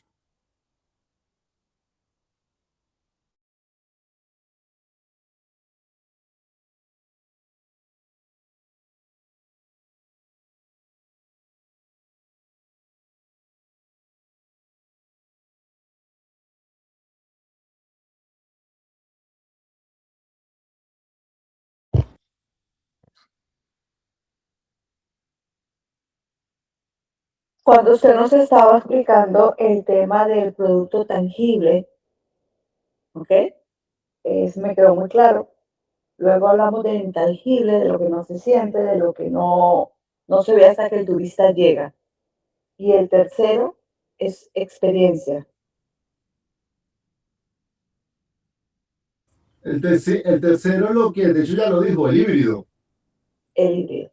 Cuando usted nos estaba explicando el tema del producto tangible, ¿ok? Me quedó muy claro. Luego hablamos del intangible, de lo que no se siente, de lo que no se ve hasta que el turista llega. Y el tercero es experiencia. El tercero, lo que de hecho ya lo dijo, el híbrido. El híbrido.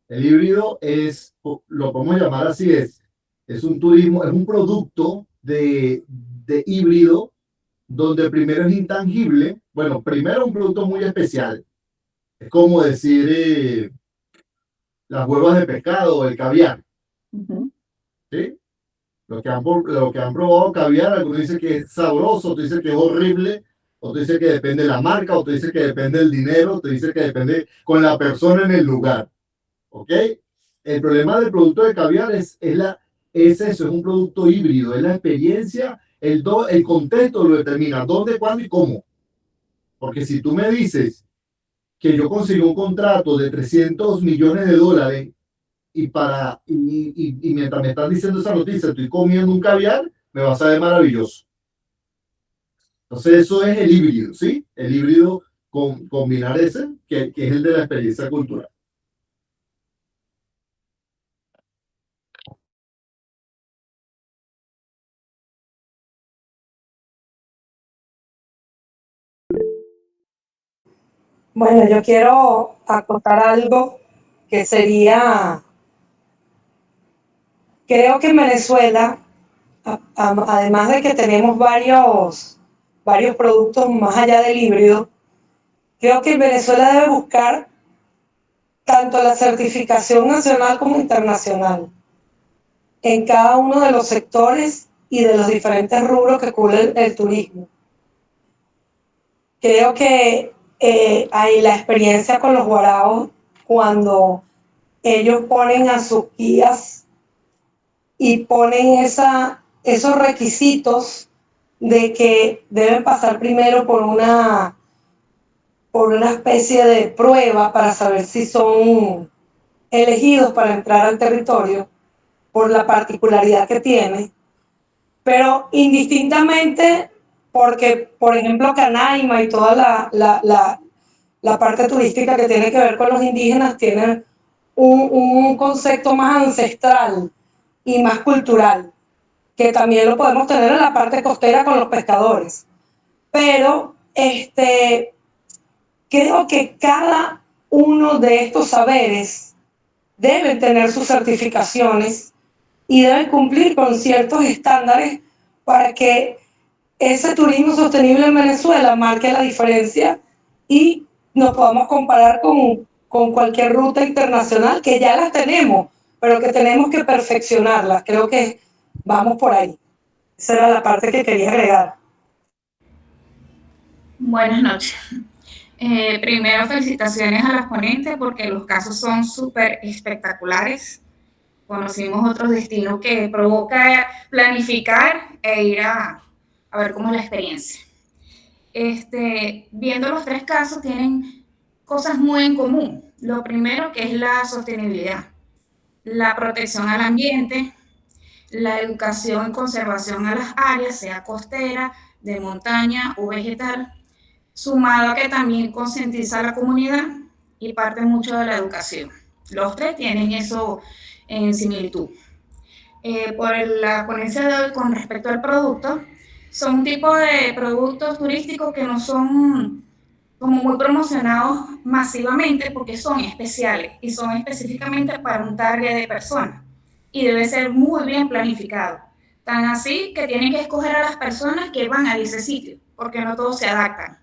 El híbrido es, lo podemos llamar así, es un turismo, es un producto de híbrido donde primero es intangible. Bueno, primero un producto muy especial. Es como decir las huevas de pescado o el caviar. ¿Sí? Lo que han probado caviar, algunos dicen que es sabroso, otros dicen que es horrible, otros dicen que depende de la marca, otros dicen que depende del dinero, otros dicen que depende con la persona en el lugar. ¿Ok? El problema del producto de caviar es eso, es un producto híbrido, es la experiencia, el contexto lo determina, dónde, cuándo y cómo. Porque si tú me dices que yo conseguí un contrato de 300 millones de dólares y mientras me están diciendo esa noticia, estoy comiendo un caviar, me va a saber maravilloso. Entonces eso es el híbrido, ¿sí? El híbrido combinar ese, que es el de la experiencia cultural. Bueno, yo quiero acotar algo que sería, creo que en Venezuela, además de que tenemos varios productos más allá del híbrido, creo que Venezuela debe buscar tanto la certificación nacional como internacional en cada uno de los sectores y de los diferentes rubros que cubre el turismo. Creo que hay la experiencia con los guaraos cuando ellos ponen a sus guías y ponen esos requisitos de que deben pasar primero por una especie de prueba para saber si son elegidos para entrar al territorio por la particularidad que tiene, pero indistintamente porque, por ejemplo, Canaima y toda la parte turística que tiene que ver con los indígenas tiene un concepto más ancestral y más cultural, que también lo podemos tener en la parte costera con los pescadores. Pero creo que cada uno de estos saberes deben tener sus certificaciones y deben cumplir con ciertos estándares para que ese turismo sostenible en Venezuela marque la diferencia y nos podamos comparar con cualquier ruta internacional que ya las tenemos, pero que tenemos que perfeccionarlas. Creo que vamos por ahí. Esa era la parte que quería agregar. Buenas noches. Primero, felicitaciones a las ponentes porque los casos son súper espectaculares. Conocimos otros destinos que provoca planificar e ir a ver cómo es la experiencia. Viendo los tres casos, tienen cosas muy en común. Lo primero que es la sostenibilidad, la protección al ambiente, la educación y conservación a las áreas, sea costera, de montaña o vegetal, sumado a que también concientiza a la comunidad y parte mucho de la educación. Los tres tienen eso en similitud. Por la ponencia de hoy con respecto al producto, son un tipo de productos turísticos que no son como muy promocionados masivamente porque son especiales y son específicamente para un target de personas y debe ser muy bien planificado. Tan así que tienen que escoger a las personas que van a ese sitio porque no todos se adaptan.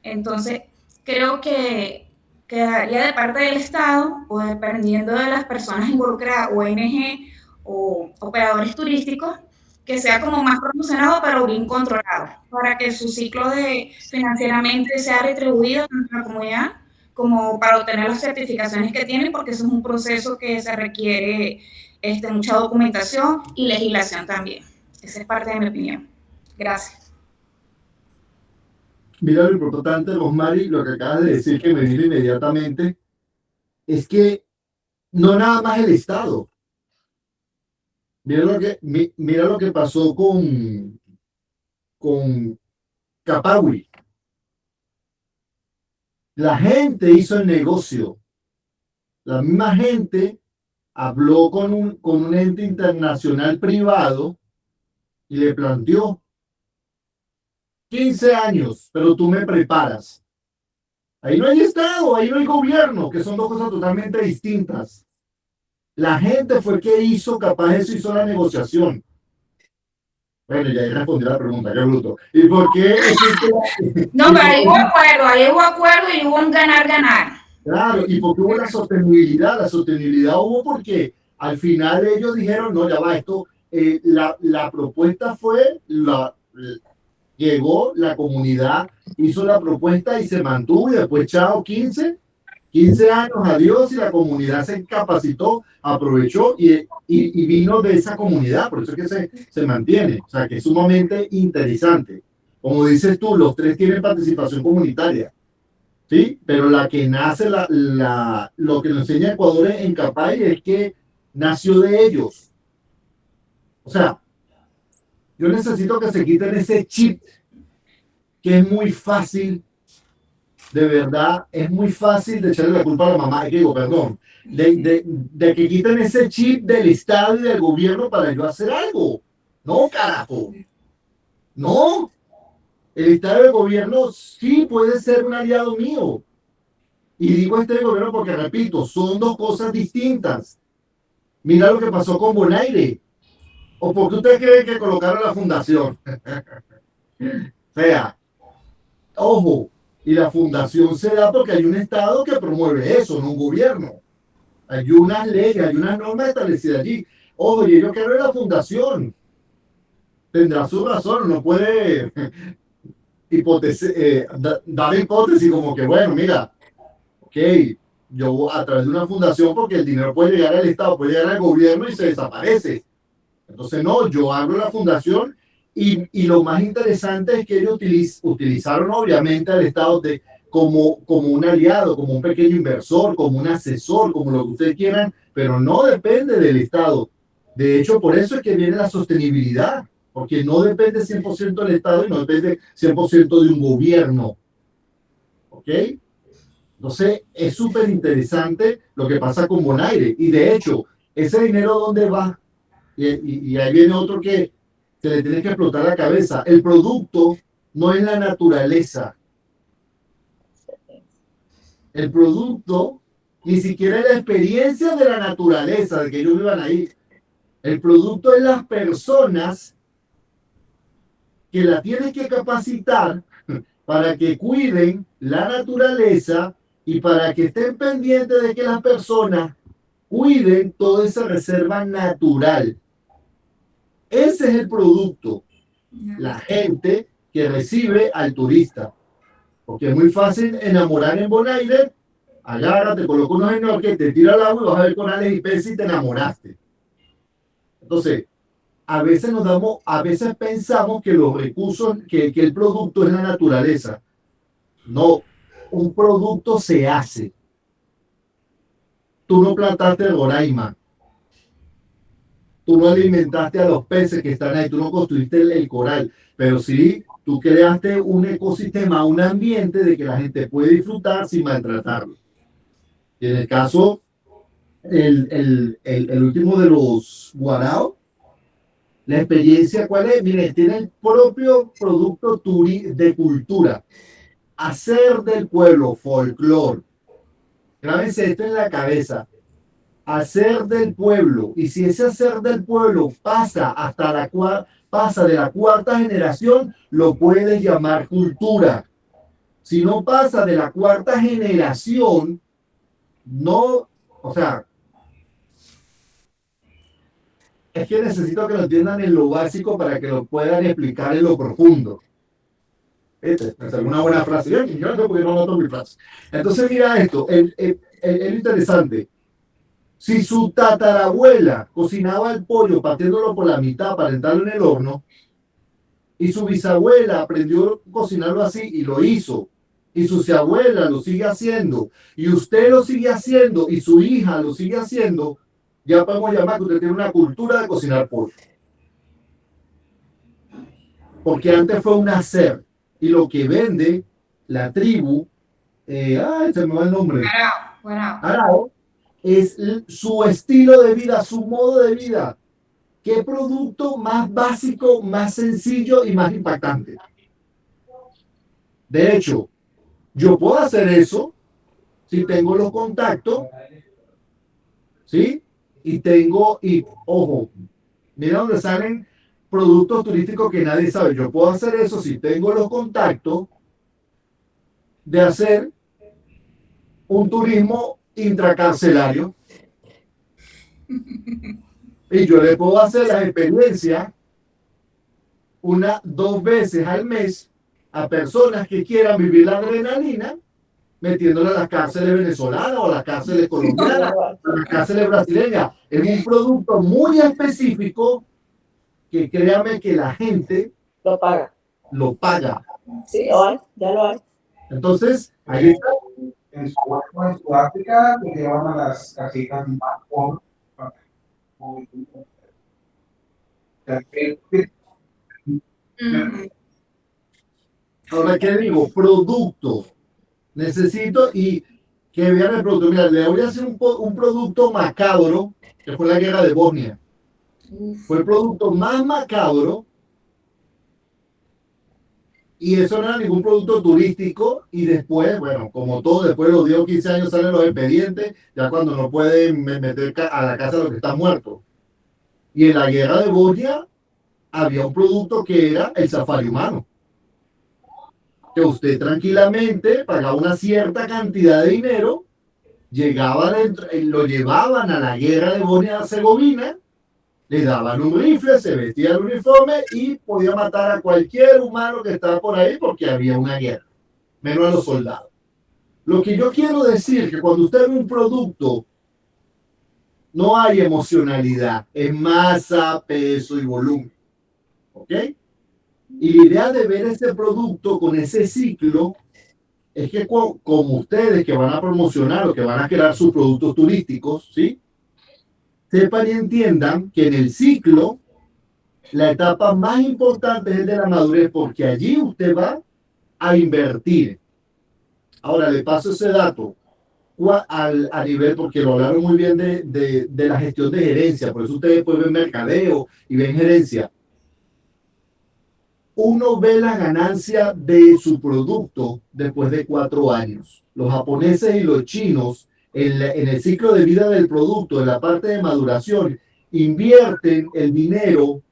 Entonces, creo que quedaría de parte del Estado o dependiendo de las personas involucradas, ONG o operadores turísticos, que sea como más promocionado pero bien controlado, para que su ciclo de financieramente sea retribuido tanto a la comunidad como para obtener las certificaciones que tienen, porque eso es un proceso que se requiere mucha documentación y legislación también. Esa es parte de mi opinión. Gracias. Mira, lo importante, Rosmary, lo que acabas de decir que me vino inmediatamente, es que no nada más el Estado. Mira lo que pasó con Capawi. La gente hizo el negocio. La misma gente habló con un ente internacional privado y le planteó 15 años, pero tú me preparas. Ahí no hay Estado, ahí no hay gobierno, que son dos cosas totalmente distintas. La gente fue que hizo, capaz eso hizo la negociación. Bueno, ya ahí respondí la pregunta, qué bruto. ¿Y por qué? No, pero ahí hubo acuerdo y hubo un ganar-ganar. Claro, ¿y por qué hubo la sostenibilidad? La sostenibilidad hubo porque al final ellos dijeron, no, ya va, esto, la propuesta fue, llegó la comunidad, hizo la propuesta y se mantuvo y después, chao, 15 años, adiós, y la comunidad se capacitó, aprovechó y vino de esa comunidad, por eso es que se mantiene, o sea, que es sumamente interesante. Como dices tú, los tres tienen participación comunitaria, ¿sí? Pero la que nace, lo que nos enseña Ecuador en Capay es que nació de ellos. O sea, yo necesito que se quiten ese chip que es muy fácil, de verdad, es muy fácil de echarle la culpa a la mamá, digo, perdón, de que quiten ese chip del Estado y del gobierno para yo hacer algo. No, carajo. No. El Estado y el gobierno sí puede ser un aliado mío. Y digo este gobierno porque, repito, son dos cosas distintas. Mira lo que pasó con Bonaire. ¿O por qué usted cree que colocaron la fundación? O sea, ojo, y la fundación se da porque hay un Estado que promueve eso, no un gobierno. Hay unas leyes, hay unas normas establecidas allí. Ojo, y ellos quieren la fundación. Tendrá su razón, no puede dar hipótesis como que, bueno, mira, ok, yo a través de una fundación, porque el dinero puede llegar al Estado, puede llegar al gobierno y se desaparece. Entonces, no, yo abro la fundación y lo más interesante es que ellos utilizaron obviamente al Estado como un aliado, como un pequeño inversor, como un asesor, como lo que ustedes quieran, pero no depende del Estado. De hecho, por eso es que viene la sostenibilidad, porque no depende 100% del Estado y no depende 100% de un gobierno. ¿Ok? Entonces, es súper interesante lo que pasa con Bonaire. Y de hecho, ese dinero, ¿dónde va? Y ahí viene otro que se le tiene que explotar la cabeza. El producto no es la naturaleza. El producto ni siquiera es la experiencia de la naturaleza, de que ellos vivan ahí. El producto es las personas que la tienes que capacitar para que cuiden la naturaleza y para que estén pendientes de que las personas cuiden toda esa reserva natural. Ese es el producto. La gente que recibe al turista. Porque es muy fácil enamorar en Bonaire. Agarra, te coloca unos snorkel, te tira al agua y vas a ver corales y peces y te enamoraste. Entonces, a veces pensamos que los recursos, que el producto es la naturaleza. No, un producto se hace. Tú no plantaste Roraima. Tú no alimentaste a los peces que están ahí, tú no construiste el coral, pero sí, tú creaste un ecosistema, un ambiente de que la gente puede disfrutar sin maltratarlo. Y en el caso, el último de los Guarao, la experiencia, ¿cuál es? Miren, tiene el propio producto de cultura. Hacer del pueblo folclore. Grábense esto en la cabeza. Hacer del pueblo, y si ese hacer del pueblo pasa de la cuarta generación, lo puedes llamar cultura. Si no pasa de la cuarta generación, no, o sea, es que necesito que lo entiendan en lo básico para que lo puedan explicar en lo profundo. Es una buena frase. Yo no sé por qué no noto mi frase. Entonces, mira esto, es interesante. Si su tatarabuela cocinaba el pollo partiéndolo por la mitad para entrarlo en el horno, y su bisabuela aprendió a cocinarlo así y lo hizo, y su abuela lo sigue haciendo, y usted lo sigue haciendo, y su hija lo sigue haciendo, ya podemos llamar que usted tiene una cultura de cocinar pollo. Porque antes fue un hacer. Y lo que vende la tribu, se me va el nombre, Arao, es su estilo de vida, su modo de vida. ¿Qué producto más básico, más sencillo y más impactante? De hecho, yo puedo hacer eso si tengo los contactos, ¿sí? Y ojo, mira dónde salen productos turísticos que nadie sabe. Yo puedo hacer eso si tengo los contactos de hacer un turismo intracarcelario. Y yo le puedo hacer las experiencias 2 veces al mes a personas que quieran vivir la adrenalina, metiéndole a las cárceles venezolanas o a las cárceles colombianas, a las cárceles brasileñas. Es un producto muy específico que créame que la gente Lo paga. lo paga. Sí, lo hay, ya lo hay. Entonces, ahí está. En Sudáfrica te llevan a las casitas más pobres. Ahora, ¿qué digo? Producto. Necesito y que vean el producto. Mira, le voy a hacer un producto macabro, que fue la guerra de Bosnia. Fue el producto más macabro. Y eso no era ningún producto turístico. Y después, bueno, como todo, después de los 10 o 15 años salen los expedientes, ya cuando no pueden meter a la casa de los que están muertos. Y en la guerra de Bosnia había un producto que era el safari humano. Que usted tranquilamente pagaba una cierta cantidad de dinero, llegaba lo llevaban a la guerra de Bosnia-Herzegovina, le daban un rifle, se vestía el uniforme y podía matar a cualquier humano que estaba por ahí porque había una guerra, menos a los soldados. Lo que yo quiero decir es que cuando usted ve un producto, no hay emocionalidad, es masa, peso y volumen. ¿Ok? Y la idea de ver ese producto con ese ciclo es que como ustedes que van a promocionar o que van a crear sus productos turísticos, ¿sí? Sepan y entiendan que en el ciclo la etapa más importante es el de la madurez, porque allí usted va a invertir. Ahora le paso ese dato a nivel, porque lo hablaron muy bien de la gestión de gerencia, por eso ustedes pueden ver mercadeo y ven gerencia. Uno ve la ganancia de su producto después de 4 años. Los japoneses y los chinos, en el ciclo de vida del producto, en la parte de maduración, invierten el dinero,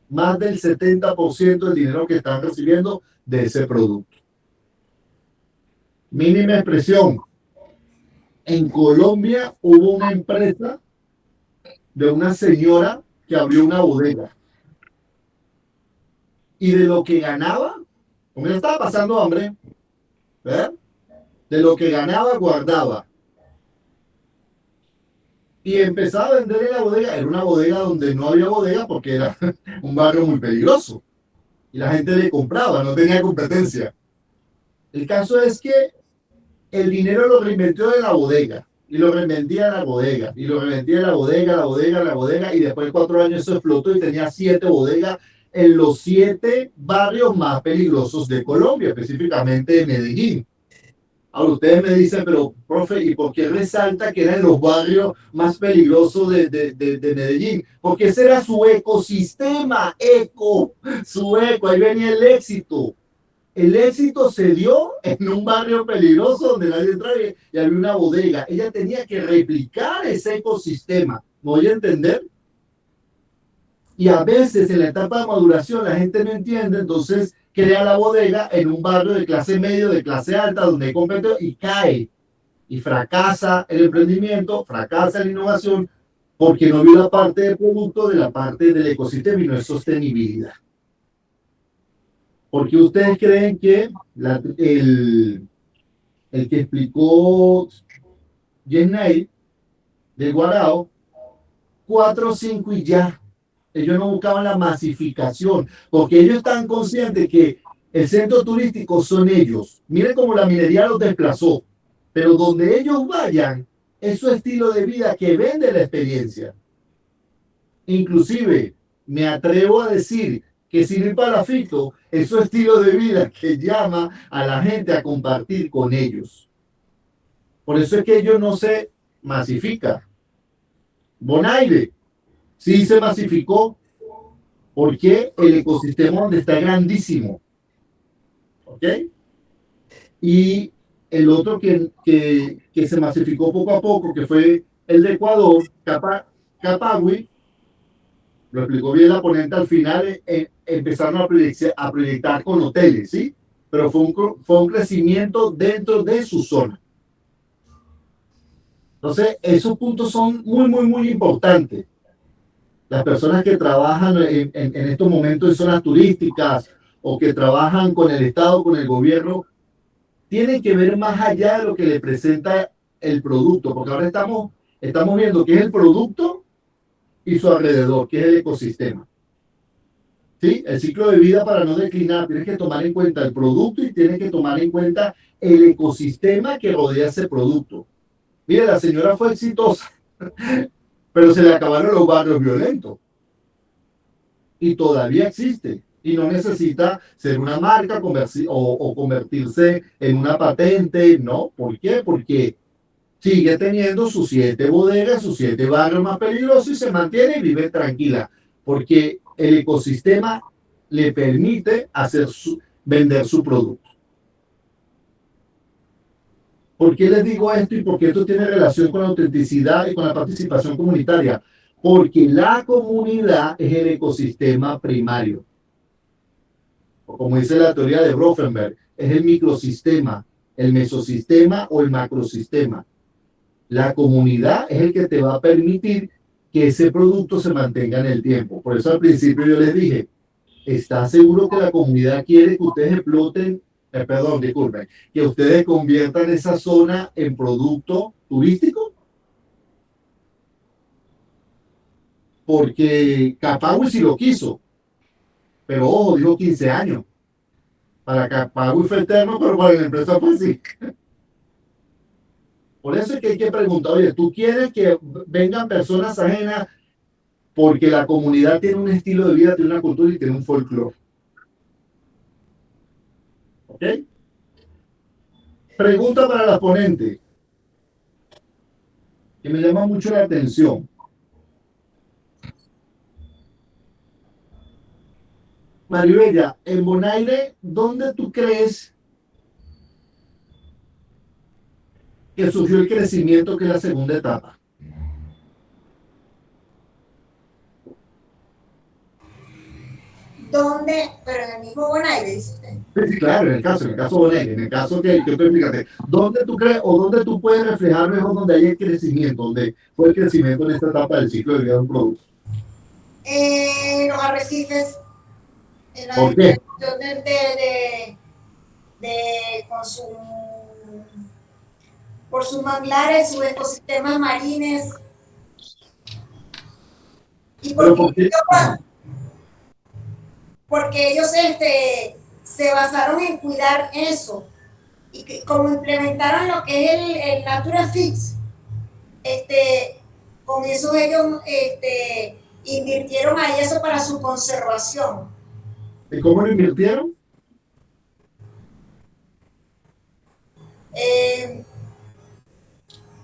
más del 70% del dinero que están recibiendo de ese producto. Mínima expresión. En Colombia hubo una empresa de una señora que abrió una bodega. Y de lo que ganaba, como ella estaba pasando hambre, ¿verdad? De lo que ganaba, guardaba. Y empezaba a vender en la bodega. Era una bodega donde no había bodega porque era un barrio muy peligroso. Y la gente le compraba, no tenía competencia. El caso es que el dinero lo reinvirtió en la bodega. Y lo revendía en la bodega. Y lo revendía en la bodega. Y después de 4 años eso explotó y tenía 7 bodegas en los 7 barrios más peligrosos de Colombia, específicamente de Medellín. Ahora ustedes me dicen, pero profe, ¿y por qué resalta que eran los barrios más peligrosos de Medellín? Porque ese era su ecosistema, su eco, ahí venía el éxito. El éxito se dio en un barrio peligroso donde nadie entraba y había una bodega. Ella tenía que replicar ese ecosistema. ¿Me voy a entender? Y a veces en la etapa de maduración la gente no entiende, entonces crea la bodega en un barrio de clase medio, de clase alta, donde hay competencia y cae. Y fracasa el emprendimiento, fracasa la innovación, porque no vio la parte del producto de la parte del ecosistema y no es sostenibilidad. Porque ustedes creen que el que explicó Yesnay de Guarao, 4 o 5 y ya. Ellos no buscaban la masificación, porque ellos están conscientes que el centro turístico son ellos. Miren cómo la minería los desplazó, pero donde ellos vayan, es su estilo de vida que vende la experiencia. Inclusive, me atrevo a decir que sin ir para Fito, es su estilo de vida que llama a la gente a compartir con ellos. Por eso es que ellos no se masifican. Bonaire sí se masificó porque el ecosistema donde está grandísimo. ¿Ok? Y el otro que se masificó poco a poco, que fue el de Ecuador, Capagui, lo explicó bien la ponente al final, empezaron a proyectar con hoteles, ¿sí? Pero fue un crecimiento dentro de su zona. Entonces, esos puntos son muy, muy, muy importantes. Las personas que trabajan en estos momentos en zonas turísticas o que trabajan con el Estado, con el gobierno, tienen que ver más allá de lo que le presenta el producto, porque ahora estamos viendo qué es el producto y su alrededor, que es el ecosistema. ¿Sí? El ciclo de vida, para no declinar, tienes que tomar en cuenta el producto y tienes que tomar en cuenta el ecosistema que rodea ese producto. Mire, la señora fue exitosa, pero se le acabaron los barrios violentos. Y todavía existe. Y no necesita ser una marca o convertirse en una patente, ¿no? ¿Por qué? Porque sigue teniendo sus 7 bodegas, sus 7 barrios más peligrosos y se mantiene y vive tranquila, porque el ecosistema le permite vender su producto. ¿Por qué les digo esto y por qué esto tiene relación con la autenticidad y con la participación comunitaria? Porque la comunidad es el ecosistema primario. O como dice la teoría de Brofenberg, es el microsistema, el mesosistema o el macrosistema. La comunidad es el que te va a permitir que ese producto se mantenga en el tiempo. Por eso al principio yo les dije, ¿está seguro que la comunidad quiere que ustedes exploten, disculpen, que ustedes conviertan esa zona en producto turístico? Porque Capagui sí lo quiso, pero ojo, dijo 15 años. Para Capagui fue eterno, pero para la empresa fue así. Por eso es que hay que preguntar, oye, ¿tú quieres que vengan personas ajenas? Porque la comunidad tiene un estilo de vida, tiene una cultura y tiene un folclore. ¿Ok? Pregunta para la ponente, que me llama mucho la atención. Maribella, en Bonaire, ¿dónde tú crees que surgió el crecimiento, que es la segunda etapa? ¿Dónde? Pero en el mismo Bonaire, dice usted. Sí, claro, en el caso Bonaire, en el caso que tú explicaste, ¿dónde tú crees o dónde tú puedes reflejar mejor donde hay el crecimiento, donde fue el crecimiento en esta etapa del ciclo de vida de un producto? Los arrecifes, en la ¿Por qué? por sus manglares, sus ecosistemas marines. ¿Y porque ellos se basaron en cuidar eso? Y que, como implementaron lo que es el Natural Fix, con eso ellos invirtieron ahí eso para su conservación. ¿Y cómo lo invirtieron?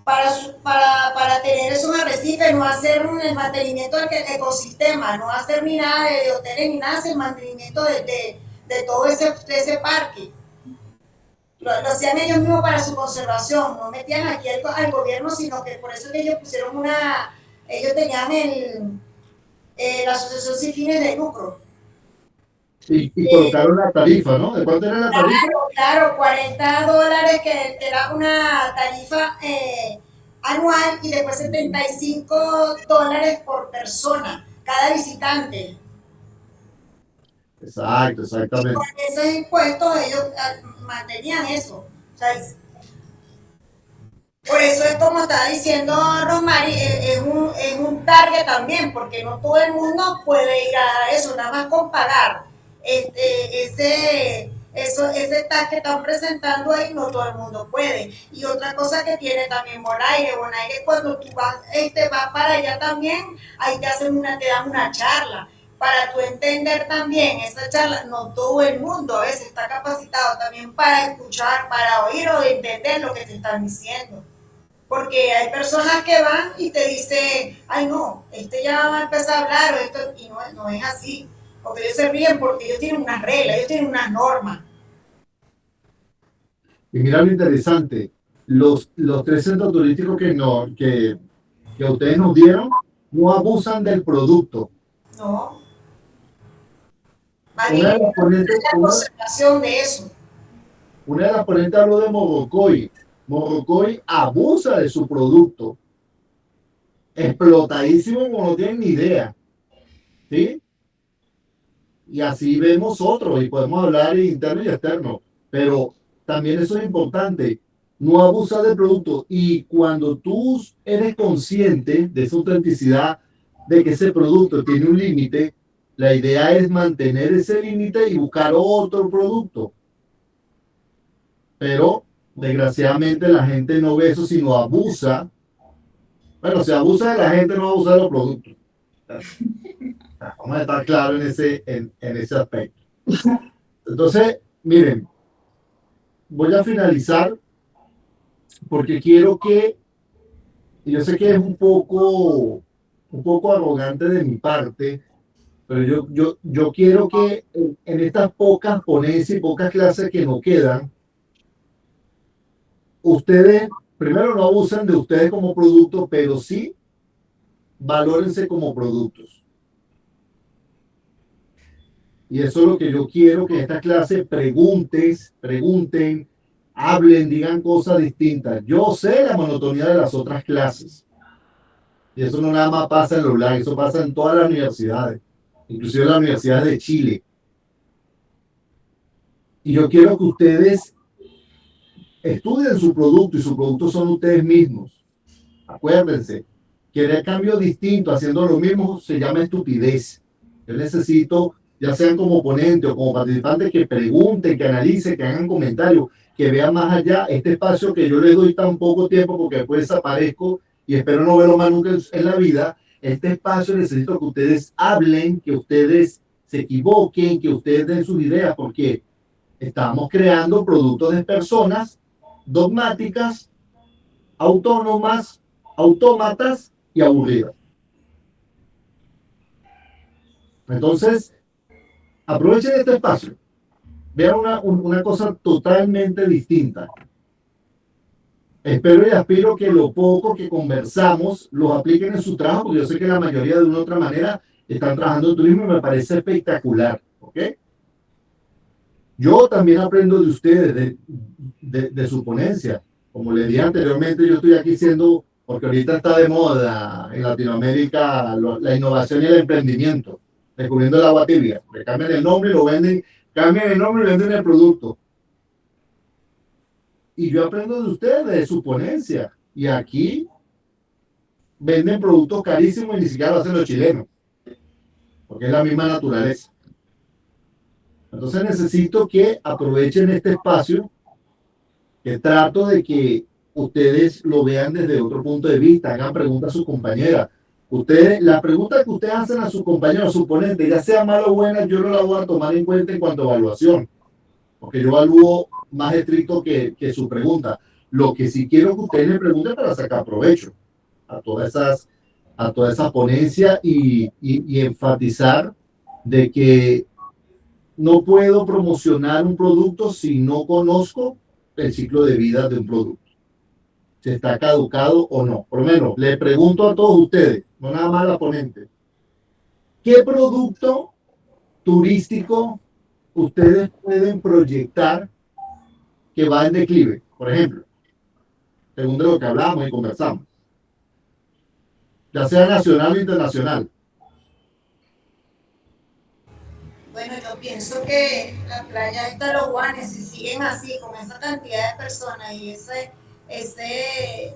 Para tener esos arrecifes, no hacer el mantenimiento del ecosistema, no hacer ni nada de hoteles ni nada, el mantenimiento de todo ese parque. Lo hacían ellos mismos para su conservación, no metían aquí al gobierno, sino que por eso que ellos pusieron ellos tenían la asociación sin fines de lucro. Y colocaron la tarifa, ¿no? ¿De cuánto era la tarifa? Claro, $40, que era una tarifa anual, y después $75 por persona, cada visitante. Exacto, exactamente. Y con esos impuestos ellos mantenían eso. O sea, por eso es como estaba diciendo Rosmary, es un target también, porque no todo el mundo puede ir a eso, nada más con pagar Ese tag que están presentando ahí no todo el mundo puede. Y otra cosa que tiene también Bonaire, cuando tú vas para allá también, ahí te dan una charla para tú entender también esa charla. No todo el mundo a veces está capacitado también para escuchar, para oír o entender lo que te están diciendo. Porque hay personas que van y te dicen, ay no, ya va a empezar a hablar, o esto, y no es así. Porque ellos se ríen porque ellos tienen unas reglas, ellos tienen unas normas. Y mira lo interesante, los 3 centros turísticos que ustedes nos dieron no abusan del producto. No. Una de las ponentes, la conservación de eso. Una de las ponentes habló de Morrocoy. Morrocoy abusa de su producto. Explotadísimo como no tienen ni idea. ¿Sí? Y así vemos otros y podemos hablar interno y externo. Pero también eso es importante. No abusa del producto. Y cuando tú eres consciente de esa autenticidad, de que ese producto tiene un límite, la idea es mantener ese límite y buscar otro producto. Pero desgraciadamente la gente no ve eso, sino abusa. Bueno, si abusa de la gente, no abusa de los productos. Vamos a estar claros en ese aspecto. Entonces, miren, voy a finalizar porque quiero que, y yo sé que es un poco arrogante de mi parte, pero yo quiero que en estas pocas ponencias y pocas clases que nos quedan, ustedes primero no abusen de ustedes como producto, pero sí valórense como productos. Y eso es lo que yo quiero, que en esta clase pregunten, hablen, digan cosas distintas. Yo sé la monotonía de las otras clases. Y eso no nada más pasa en la ULAN, eso pasa en todas las universidades, inclusive en la Universidad de Chile. Y yo quiero que ustedes estudien su producto y su producto son ustedes mismos. Acuérdense, querer cambio distinto haciendo lo mismo se llama estupidez. Yo necesito, ya sean como ponente o como participantes, que pregunten, que analicen, que hagan comentarios, que vean más allá este espacio que yo les doy tan poco tiempo porque después desaparezco y espero no verlo más nunca en la vida. Este espacio necesito que ustedes hablen, que ustedes se equivoquen, que ustedes den sus ideas, porque estamos creando productos de personas dogmáticas, autónomas, autómatas y aburridas. Entonces, aprovechen este espacio. Vean una cosa totalmente distinta. Espero y aspiro que lo poco que conversamos los apliquen en su trabajo, porque yo sé que la mayoría de una u otra manera están trabajando en turismo y me parece espectacular. ¿Ok? Yo también aprendo de ustedes, de su ponencia. Como les dije anteriormente, yo estoy aquí porque ahorita está de moda en Latinoamérica la innovación y el emprendimiento, descubriendo el agua tibia. Le cambian el nombre y lo venden, cambian el nombre y venden el producto. Y yo aprendo de ustedes, de su ponencia. Y aquí venden productos carísimos y ni siquiera lo hacen los chilenos, porque es la misma naturaleza. Entonces necesito que aprovechen este espacio, que trato de que ustedes lo vean desde otro punto de vista, hagan preguntas a sus compañeras. La pregunta que ustedes hacen a sus compañeros, a sus ponentes, ya sea mala o buena, yo no la voy a tomar en cuenta en cuanto a evaluación, porque yo evalúo más estricto que su pregunta. Lo que sí quiero que ustedes le pregunten para sacar provecho a todas esas ponencias y enfatizar de que no puedo promocionar un producto si no conozco el ciclo de vida de un producto. Si está caducado o no. Por lo menos, le pregunto a todos ustedes, no nada más a la ponente, ¿qué producto turístico ustedes pueden proyectar que va en declive? Por ejemplo, según de lo que hablamos y conversamos, ya sea nacional o internacional. Bueno, yo pienso que la playa de Los Guanes, si siguen así, con esa cantidad de personas y ese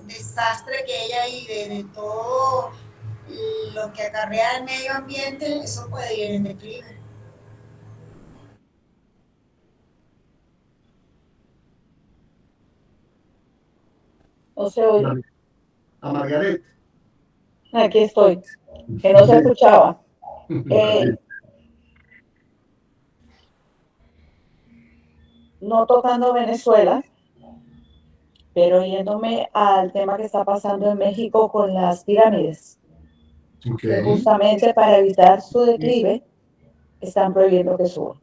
desastre que hay ahí de todo lo que acarrea el medio ambiente, eso puede ir en declive. No se oye. A Margaret. Aquí estoy. Que no se escuchaba. No tocando Venezuela, pero yéndome al tema que está pasando en México con las pirámides. Que justamente para evitar su declive, están prohibiendo que suban.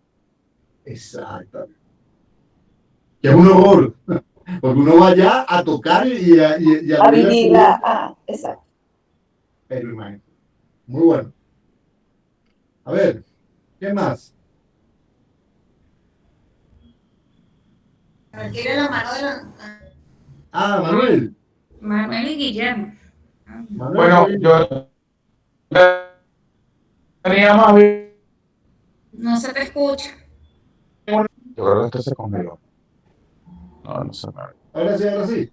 Exacto. Que es un horror. Porque uno va allá a tocar y a vivirla. Exacto. Pero imagínate. Muy bueno. A ver, ¿qué más? Tiene la mano de la... Manuel. Manuel y Guillermo. Manuel, Bueno, yo tenía más bien. No se te escucha. Yo creo que esto se congeló. No sé. Ahora sí.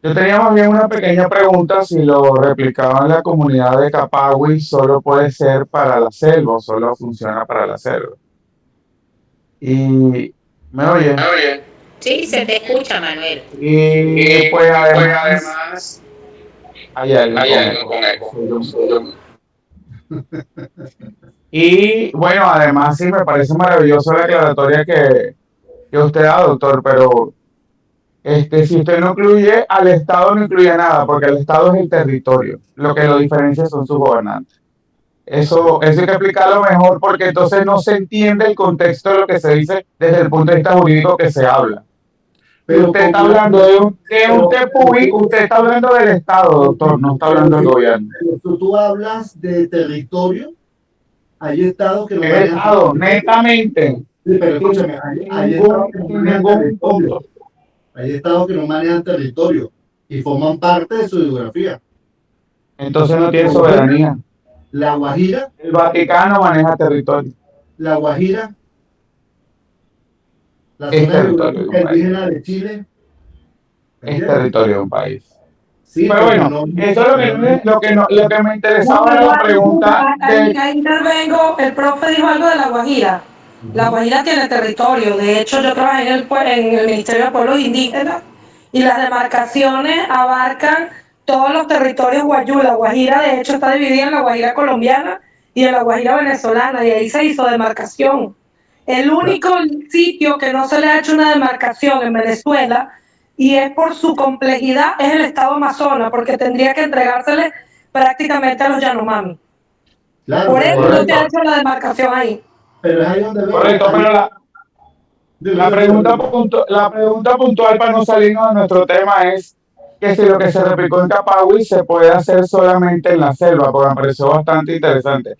Yo tenía más bien una pequeña pregunta: si lo replicado en la comunidad de Capagui solo puede ser para la selva o solo funciona para la selva. Y ¿me oye? Sí, se te escucha, Manuel. Y pues además hay algo con eco. Y bueno, además sí me parece maravilloso la aclaratoria que usted da, doctor, pero si usted no incluye al Estado, no incluye nada, porque el Estado es el territorio. Lo que lo diferencia son sus gobernantes. Eso hay que explicarlo mejor, porque entonces no se entiende el contexto de lo que se dice desde el punto de vista jurídico que se habla. Pero usted está hablando de un TPUI, usted está hablando del Estado, doctor, no está hablando del gobierno. Tú hablas de territorio, hay estados que no El Estado, netamente. Sí, pero escúchame, hay estados que no manejan territorio. Hay estados que no manejan territorio y forman parte de su geografía. Entonces no tiene soberanía. La Guajira. El Vaticano maneja territorio. La Guajira. La es zona territorio de un indígena país. de Chile. Es territorio de un país. Sí, pero bueno, eso es lo que me interesaba era la pregunta Ahí intervengo, el profe dijo algo de La Guajira. La Guajira tiene territorio. De hecho, yo trabajé en el Ministerio de Pueblos Indígenas y las demarcaciones abarcan todos los territorios guayú. La Guajira, de hecho, está dividida en la Guajira colombiana y en la Guajira venezolana, y ahí se hizo demarcación. El único sitio que no se le ha hecho una demarcación en Venezuela, y es por su complejidad, es el estado Amazonas, porque tendría que entregársele prácticamente a los Yanomami. Claro, por eso no te ha hecho la demarcación ahí. Pero es ahí donde correcto, pero la pregunta puntual para no salirnos de nuestro tema es que si lo que se replicó en Capagui se puede hacer solamente en la selva, porque me pareció bastante interesante.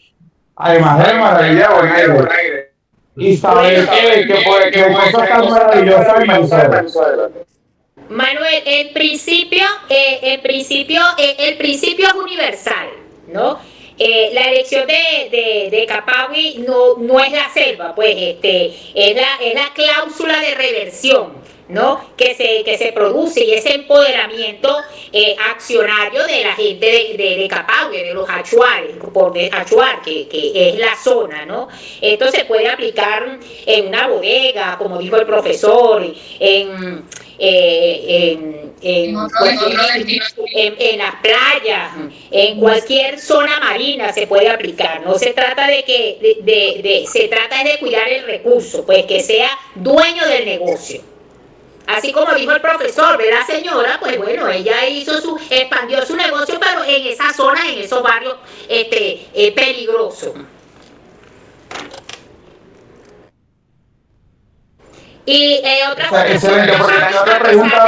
Además de la maravilla de Bonaire. Y saber que cosas tan maravillosas en Venezuela. Manuel, el principio es universal, ¿no? La elección de Capagui no es la selva, pues es la cláusula de reversión, ¿no? Que se produce, y ese empoderamiento accionario de la gente de Capagui, de los achuares, achuar, que es la zona, ¿no? Esto se puede aplicar en una bodega, como dijo el profesor, en las playas, en cualquier zona marina se puede aplicar. No se trata se trata de cuidar el recurso, pues que sea dueño del negocio. Así como dijo el profesor, ve la señora, pues bueno, ella expandió su negocio, pero en esa zona, en esos barrios peligrosos. Y otra pregunta,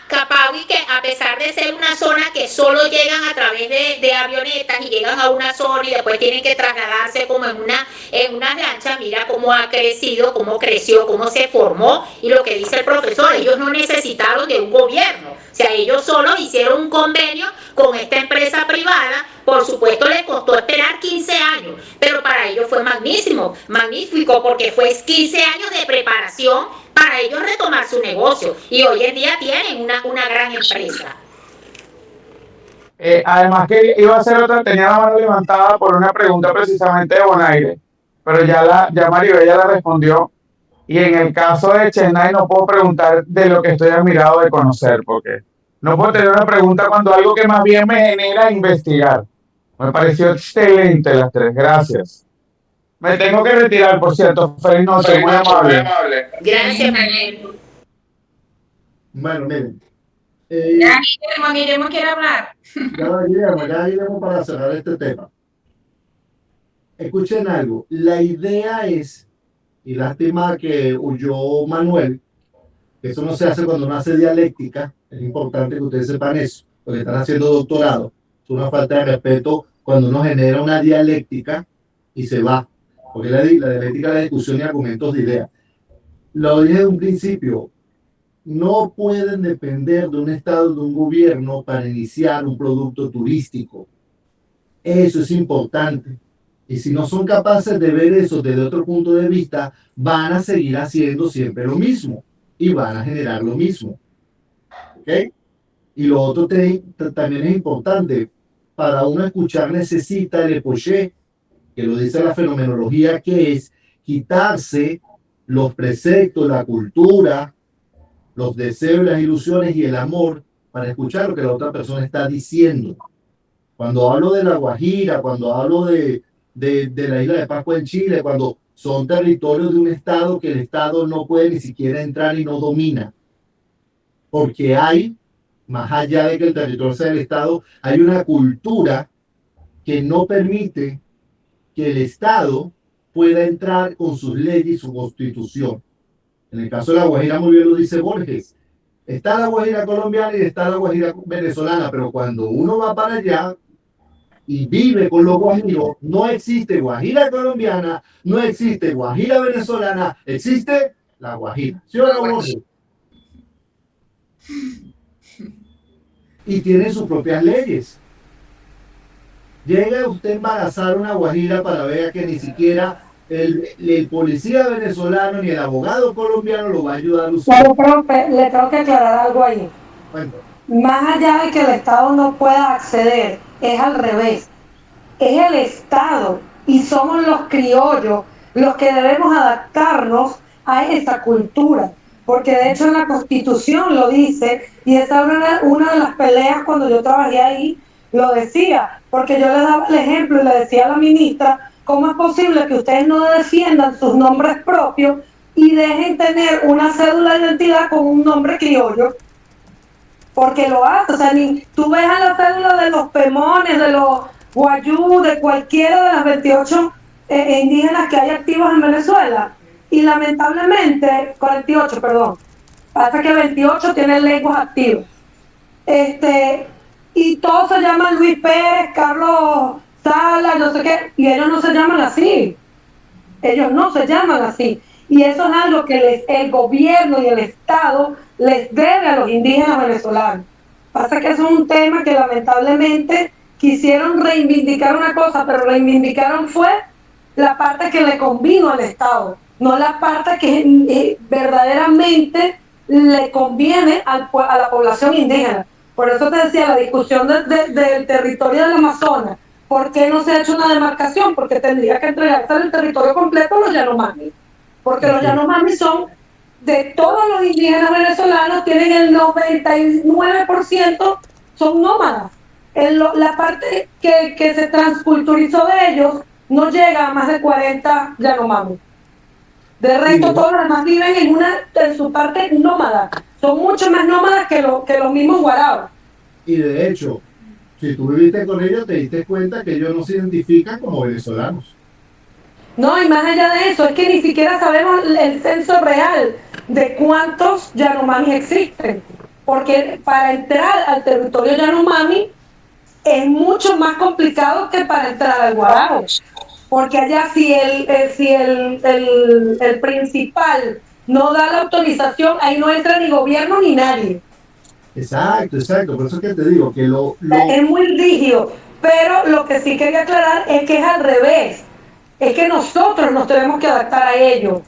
Capagui, que a pesar de ser una zona que solo llegan a través de avionetas y llegan a una zona y después tienen que trasladarse como en una lancha, mira cómo ha crecido, cómo creció, cómo se formó, y lo que dice el profesor, ellos no necesitaron de un gobierno, o sea, ellos solo hicieron un convenio con esta empresa privada. Por supuesto, les costó esperar 15 años, pero para ellos fue magnífico, porque fue 15 años de preparación para ellos retomar su negocio, y hoy en día tienen una gran empresa. Además que iba a hacer tenía la mano levantada por una pregunta precisamente de Bonaire, pero ya Maribel ya la respondió, Y en el caso de Chennai no puedo preguntar de lo que estoy admirado de conocer, porque no puedo tener una pregunta cuando algo que más bien me genera investigar. Me pareció excelente las tres, gracias. Me tengo que retirar, por cierto. Feliz noche, muy amable. Gracias, Manuel. Bueno, miren. Ya, Guillermo quiere hablar. Ya Guillermo para cerrar este tema. Escuchen algo. La idea es, y lástima que huyó Manuel, que eso no se hace cuando uno hace dialéctica. Es importante que ustedes sepan eso, porque están haciendo doctorado. Es una falta de respeto cuando uno genera una dialéctica y se va. Porque la dialéctica es la discusión y argumentos de ideas. Lo dije de un principio. No pueden depender de un Estado, de un gobierno para iniciar un producto turístico. Eso es importante. Y si no son capaces de ver eso desde otro punto de vista, van a seguir haciendo siempre lo mismo y van a generar lo mismo. ¿Ok? Y lo otro también es importante. Para uno escuchar necesita el epoché, que lo dice la fenomenología, que es quitarse los preceptos, la cultura, los deseos, las ilusiones y el amor para escuchar lo que la otra persona está diciendo. Cuando hablo de La Guajira, cuando hablo de la isla de Pascua en Chile, cuando son territorios de un Estado que el Estado no puede ni siquiera entrar y no domina. Porque hay, más allá de que el territorio sea del Estado, hay una cultura que no permite que el Estado pueda entrar con sus leyes y su constitución. En el caso de La Guajira, muy bien lo dice Borges. Está la Guajira colombiana y está la Guajira venezolana, pero cuando uno va para allá y vive con los guajiros, no existe Guajira colombiana, no existe Guajira venezolana, existe la Guajira. ¿Sí o no, Borges? Y tiene sus propias leyes. Llega usted a embarazar una guajira para ver que ni siquiera el policía venezolano ni el abogado colombiano lo va a ayudar a usted. Pero, profe, le tengo que aclarar algo ahí. Bueno, Más allá de que el Estado no pueda acceder, es al revés. Es el Estado y somos los criollos los que debemos adaptarnos a esta cultura. Porque de hecho en la Constitución lo dice, y esa era una de las peleas cuando yo trabajé ahí, lo decía, porque yo les daba el ejemplo y le decía a la ministra, ¿cómo es posible que ustedes no defiendan sus nombres propios y dejen tener una cédula de identidad con un nombre criollo? Porque lo hace, o sea, tú ves a la cédula de los pemones, de los guayú, de cualquiera de las 28 indígenas que hay activos en Venezuela, y lamentablemente, 48, perdón, pasa que 28 tienen lenguas activas. Y todos se llaman Luis Pérez, Carlos Sala, no sé qué, y ellos no se llaman así. Ellos no se llaman así. Y eso es algo que el gobierno y el Estado les debe a los indígenas venezolanos. Pasa que eso es un tema que lamentablemente quisieron reivindicar una cosa, pero reivindicaron fue la parte que le convino al Estado, no la parte que verdaderamente le conviene a la población indígena. Por eso te decía, la discusión del territorio del Amazonas, ¿por qué no se ha hecho una demarcación? Porque tendría que entregarse el territorio completo a los Yanomami, porque los Yanomami son, de todos los indígenas venezolanos, tienen el 99% son nómadas. La parte que se transculturizó de ellos no llega a más de 40 Yanomami. De resto, todos los demás viven en su parte nómada. Son mucho más nómadas que los mismos guaraos. y de hecho, si tú viviste con ellos, te diste cuenta que ellos no se identifican como venezolanos. No, y más allá de eso, es que ni siquiera sabemos el censo real de cuántos Yanomami existen. Porque para entrar al territorio Yanomami es mucho más complicado que para entrar al guarao. Porque allá si el principal no da la autorización, ahí no entra ni gobierno ni nadie. Exacto. Por eso es que te digo que Es muy rígido. Pero lo que sí quería aclarar es que es al revés. Es que nosotros nos tenemos que adaptar a ello.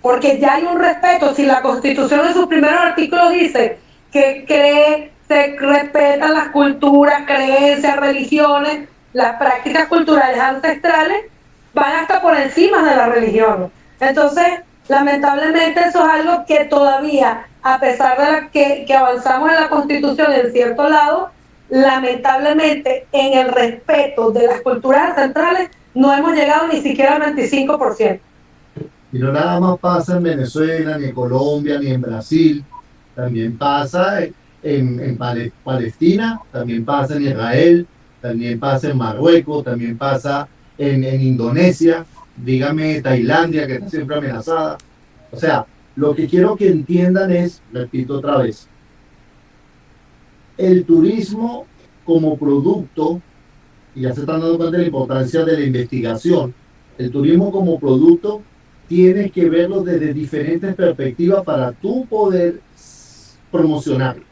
Porque ya hay un respeto. Si la Constitución en sus primeros artículos dice que se respetan las culturas, creencias, religiones, las prácticas culturales ancestrales, van hasta por encima de la religión. Entonces, Lamentablemente eso es algo que todavía, a pesar de que avanzamos en la Constitución en cierto lado, lamentablemente en el respeto de las culturas ancestrales no hemos llegado ni siquiera al 25%. Y no nada más pasa en Venezuela, ni en Colombia, ni en Brasil, también pasa en Palestina, también pasa en Israel, también pasa en Marruecos, también pasa en Indonesia, dígame Tailandia, que está siempre amenazada. O sea, lo que quiero que entiendan es, repito otra vez, el turismo como producto, y ya se están dando cuenta de la importancia de la investigación, el turismo como producto tienes que verlo desde diferentes perspectivas para tú poder promocionarlo.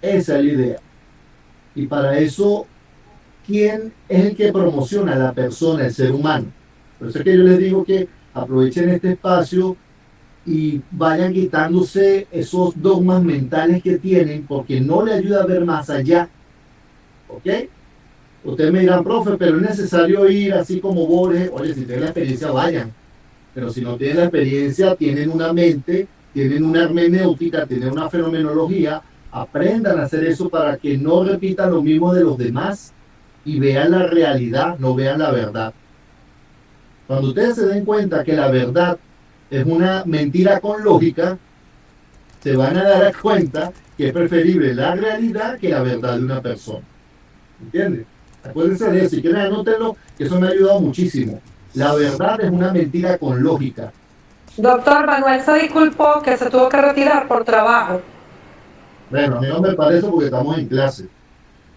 Esa es la idea. Y para eso, ¿quién es el que promociona? La persona, el ser humano. Por eso es que yo les digo que aprovechen este espacio y vayan quitándose esos dogmas mentales que tienen, porque no le ayuda a ver más allá. ¿Ok? Ustedes me dirán, profe, pero es necesario ir así como Borges. Oye, si tienen la experiencia, vayan. Pero si no tienen la experiencia, tienen una mente, tienen una hermenéutica, tienen una fenomenología, aprendan a hacer eso para que no repitan lo mismo de los demás y vean la realidad, no vean la verdad. Cuando ustedes se den cuenta que la verdad es una mentira con lógica, se van a dar cuenta que es preferible la realidad que la verdad de una persona. ¿Entiendes? Acuérdense de eso, si quieren anótenlo, que eso me ha ayudado muchísimo. La verdad es una mentira con lógica. Doctor Manuel se disculpó que se tuvo que retirar por trabajo. Bueno, a mí no me parece porque estamos en clase.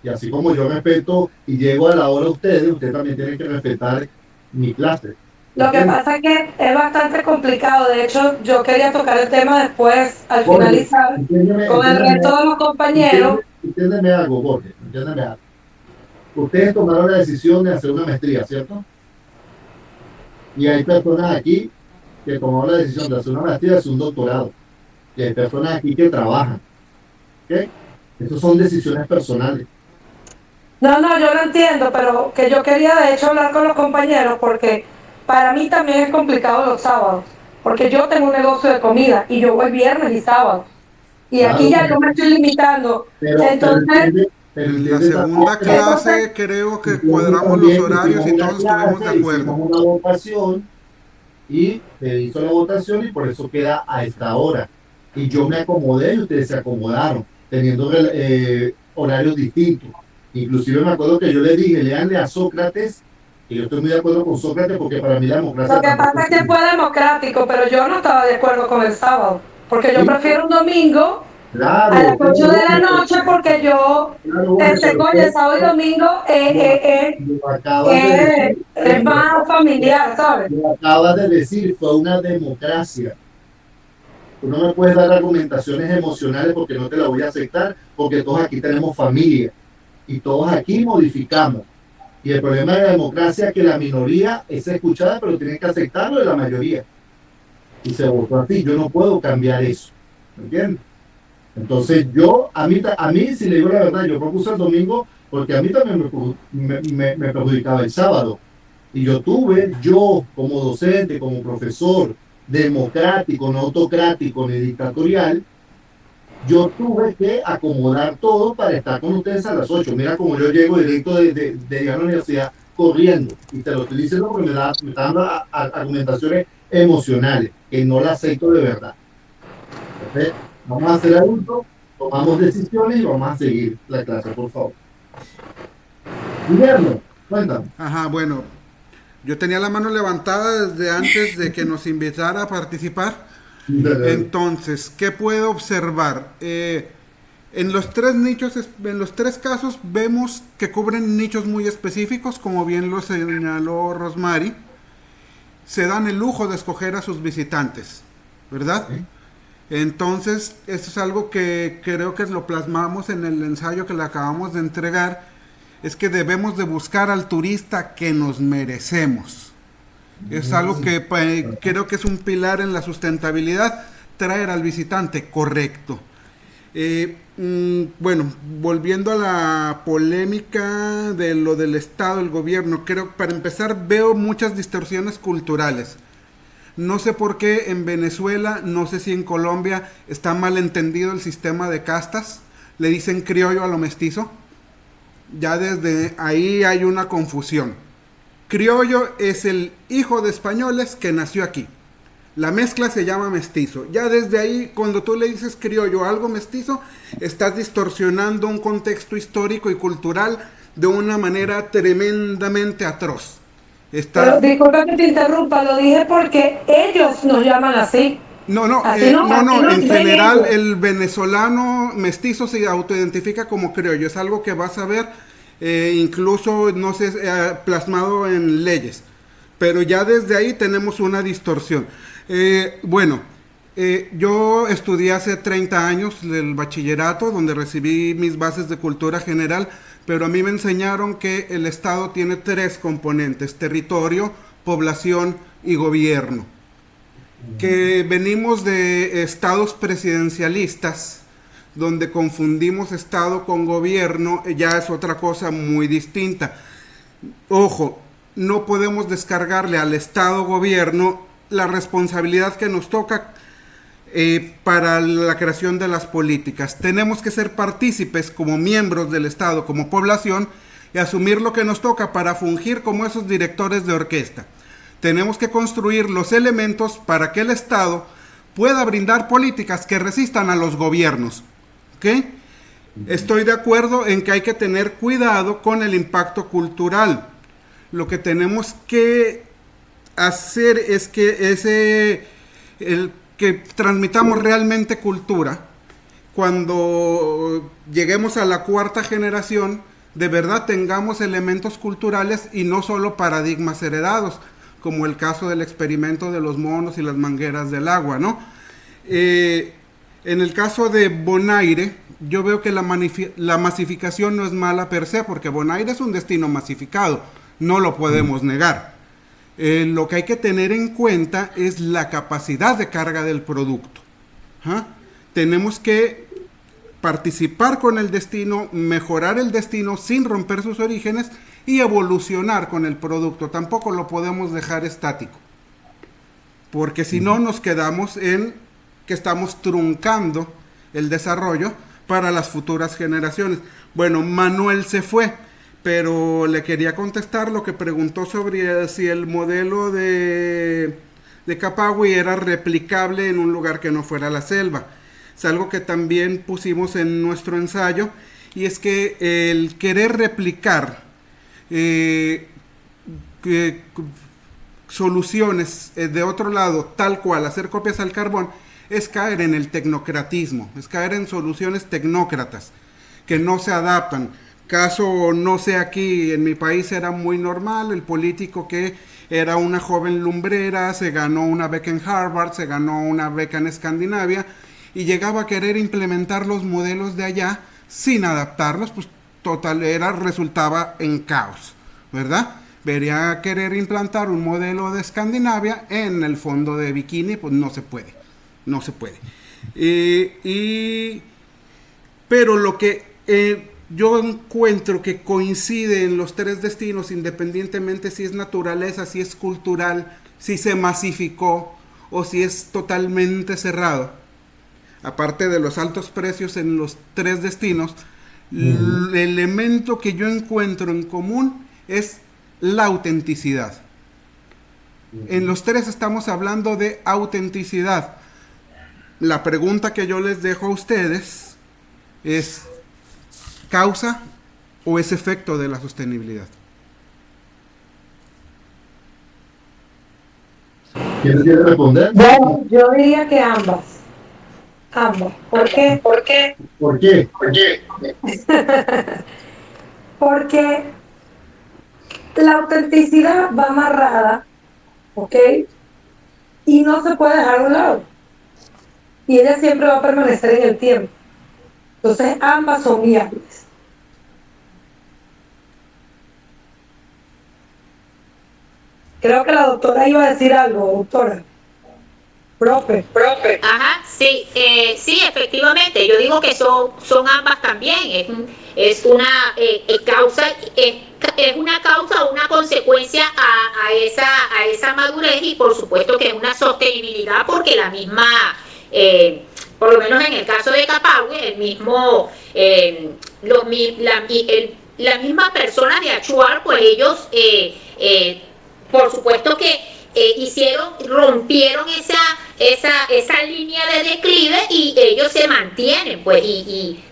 Y así como yo respeto y llego a la hora a ustedes también tienen que respetar mi clase. Lo que pasa es que es bastante complicado. De hecho, yo quería tocar el tema después, al finalizar, con el resto de los compañeros. Entiéndeme algo, Borges, entiéndeme algo. Ustedes tomaron la decisión de hacer una maestría, ¿cierto? Y hay personas aquí que tomaron la decisión de hacer una maestría y hacer un doctorado. Y hay personas aquí que trabajan. ¿Ok? Esas son decisiones personales. No, yo lo entiendo, pero que yo quería de hecho hablar con los compañeros porque para mí también es complicado los sábados, porque yo tengo un negocio de comida y yo voy viernes y sábado. Y Claro, aquí ya yo me estoy limitando. Entonces, la segunda clase creo que cuadramos los horarios y todos estuvimos de acuerdo. Hicimos una votación y se hizo la votación y por eso queda a esta hora. Y yo me acomodé y ustedes se acomodaron, teniendo horarios distintos. Inclusive me acuerdo que yo le dije, leanle a Sócrates, que yo estoy muy de acuerdo con Sócrates porque para mí la democracia... Lo que pasa es que fue democrático, pero yo no estaba de acuerdo con el sábado, porque yo prefiero un domingo claro, a las 8 de la noche porque yo, coño, sábado y domingo es más familiar, ¿sabes? Lo acabas de decir, fue una democracia. Tú no me puedes dar argumentaciones emocionales porque no te la voy a aceptar, porque todos aquí tenemos familia y todos aquí modificamos. Y el problema de la democracia es que la minoría es escuchada, pero tienen que aceptarlo de la mayoría. Y se votó así, yo no puedo cambiar eso. ¿Me entiendes? Entonces a mí, si le digo la verdad, yo propuse el domingo porque a mí también me perjudicaba el sábado. Y yo como docente, como profesor, democrático, no autocrático ni dictatorial, yo tuve que acomodar todo para estar con ustedes a las 8. Mira como yo llego directo de la universidad corriendo. Y te lo estoy diciendo porque me está dando argumentaciones emocionales que no las acepto de verdad. Entonces, vamos a ser adultos, tomamos decisiones y vamos a seguir la clase, por favor. Guillermo, cuéntame. Ajá, bueno, yo tenía la mano levantada desde antes de que nos invitara a participar. Entonces, ¿qué puedo observar? En los tres casos vemos que cubren nichos muy específicos, como bien lo señaló Rosmary. Se dan el lujo de escoger a sus visitantes, ¿verdad? ¿Sí? Entonces, esto es algo que creo que lo plasmamos en el ensayo que le acabamos de entregar, es que debemos de buscar al turista que nos merecemos. Es algo que creo que es un pilar en la sustentabilidad, traer al visitante correcto. Bueno, volviendo a la polémica de lo del Estado, el gobierno, creo que para empezar veo muchas distorsiones culturales. No sé por qué en Venezuela, no sé si en Colombia está mal entendido el sistema de castas. Le dicen criollo a lo mestizo. Ya desde ahí hay una confusión. Criollo es el hijo de españoles que nació aquí. La mezcla se llama mestizo. Ya desde ahí, cuando tú le dices criollo a algo mestizo, estás distorsionando un contexto histórico y cultural de una manera tremendamente atroz. Pero disculpa que te interrumpa, lo dije porque ellos nos llaman así. No, Así en general ellos. el venezolano mestizo se autoidentifica como criollo. Es algo que vas a ver incluso, no sé, plasmado en leyes. Pero ya desde ahí tenemos una distorsión. Yo estudié hace 30 años el bachillerato, donde recibí mis bases de cultura general, pero a mí me enseñaron que el Estado tiene 3 componentes: territorio, población y gobierno. Que venimos de estados presidencialistas, donde confundimos Estado con gobierno, ya es otra cosa muy distinta. Ojo, no podemos descargarle al Estado gobierno la responsabilidad que nos toca para la creación de las políticas. Tenemos que ser partícipes como miembros del Estado, como población, y asumir lo que nos toca para fungir como esos directores de orquesta. Tenemos que construir los elementos para que el Estado pueda brindar políticas que resistan a los gobiernos. ¿Ok? Estoy de acuerdo en que hay que tener cuidado con el impacto cultural. Lo que tenemos que hacer es que que transmitamos realmente cultura. Cuando lleguemos a la 4ª generación, de verdad tengamos elementos culturales y no solo paradigmas heredados, como el caso del experimento de los monos y las mangueras del agua, ¿no? En el caso de Bonaire, yo veo que la masificación no es mala per se, porque Bonaire es un destino masificado, no lo podemos negar. Lo que hay que tener en cuenta es la capacidad de carga del producto. Tenemos que participar con el destino, mejorar el destino sin romper sus orígenes y evolucionar con el producto. Tampoco lo podemos dejar estático, porque si no nos quedamos en que estamos truncando el desarrollo para las futuras generaciones. Bueno, Manuel se fue, pero le quería contestar lo que preguntó sobre si el modelo de Capagui era replicable en un lugar que no fuera la selva. Es algo que también pusimos en nuestro ensayo, y es que el querer replicar soluciones de otro lado, tal cual, hacer copias al carbón, es caer en el tecnocratismo, es caer en soluciones tecnócratas que no se adaptan. Caso, no sé, aquí en mi país era muy normal el político que era una joven lumbrera, se ganó una beca en Harvard, se ganó una beca en Escandinavia y llegaba a querer implementar los modelos de allá sin adaptarlos, pues resultaba en caos, ¿verdad? Vería querer implantar un modelo de Escandinavia en el fondo de Bikini, pues no se puede. Pero lo que yo encuentro que coincide en los 3 destinos, independientemente si es naturaleza, si es cultural, si se masificó o si es totalmente cerrado, aparte de los altos precios en los 3 destinos, el elemento que yo encuentro en común es la autenticidad. En los 3 estamos hablando de autenticidad. La pregunta que yo les dejo a ustedes es: ¿causa o es efecto de la sostenibilidad? ¿Quién quiere responder? Bueno, yo diría que ambas. Ambas. ¿Por qué? ¿Por qué? Porque la autenticidad va amarrada, ¿ok? Y no se puede dejar a un lado. Y ella siempre va a permanecer en el tiempo. Entonces ambas son viables. Creo que la doctora iba a decir algo, doctora. Profe. Ajá, sí, sí, efectivamente. Yo digo que son ambas también. Es una causa, es una causa o una consecuencia a esa madurez, y por supuesto que es una sostenibilidad, porque la misma, por lo menos en el caso de Capahue, el mismo, la misma persona de Achuar, pues ellos, por supuesto que rompieron esa línea de declive, y ellos se mantienen, pues, y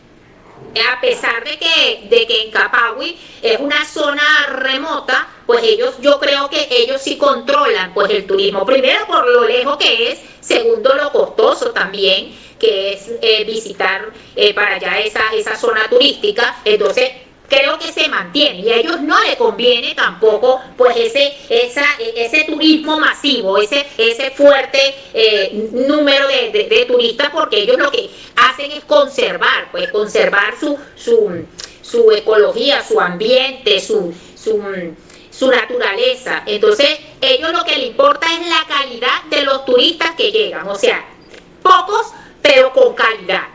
a pesar de que en Capahue es una zona remota, pues yo creo que ellos sí controlan, pues, el turismo, primero por lo lejos que es, segundo lo costoso también que es visitar para allá esa zona turística. Entonces creo que se mantiene, y a ellos no les conviene tampoco, pues, ese turismo masivo, ese fuerte número de turistas, porque ellos lo que hacen es conservar su ecología, su ambiente, su naturaleza. Entonces ellos lo que les importa es la calidad de los turistas que llegan, o sea, pocos pero con calidad.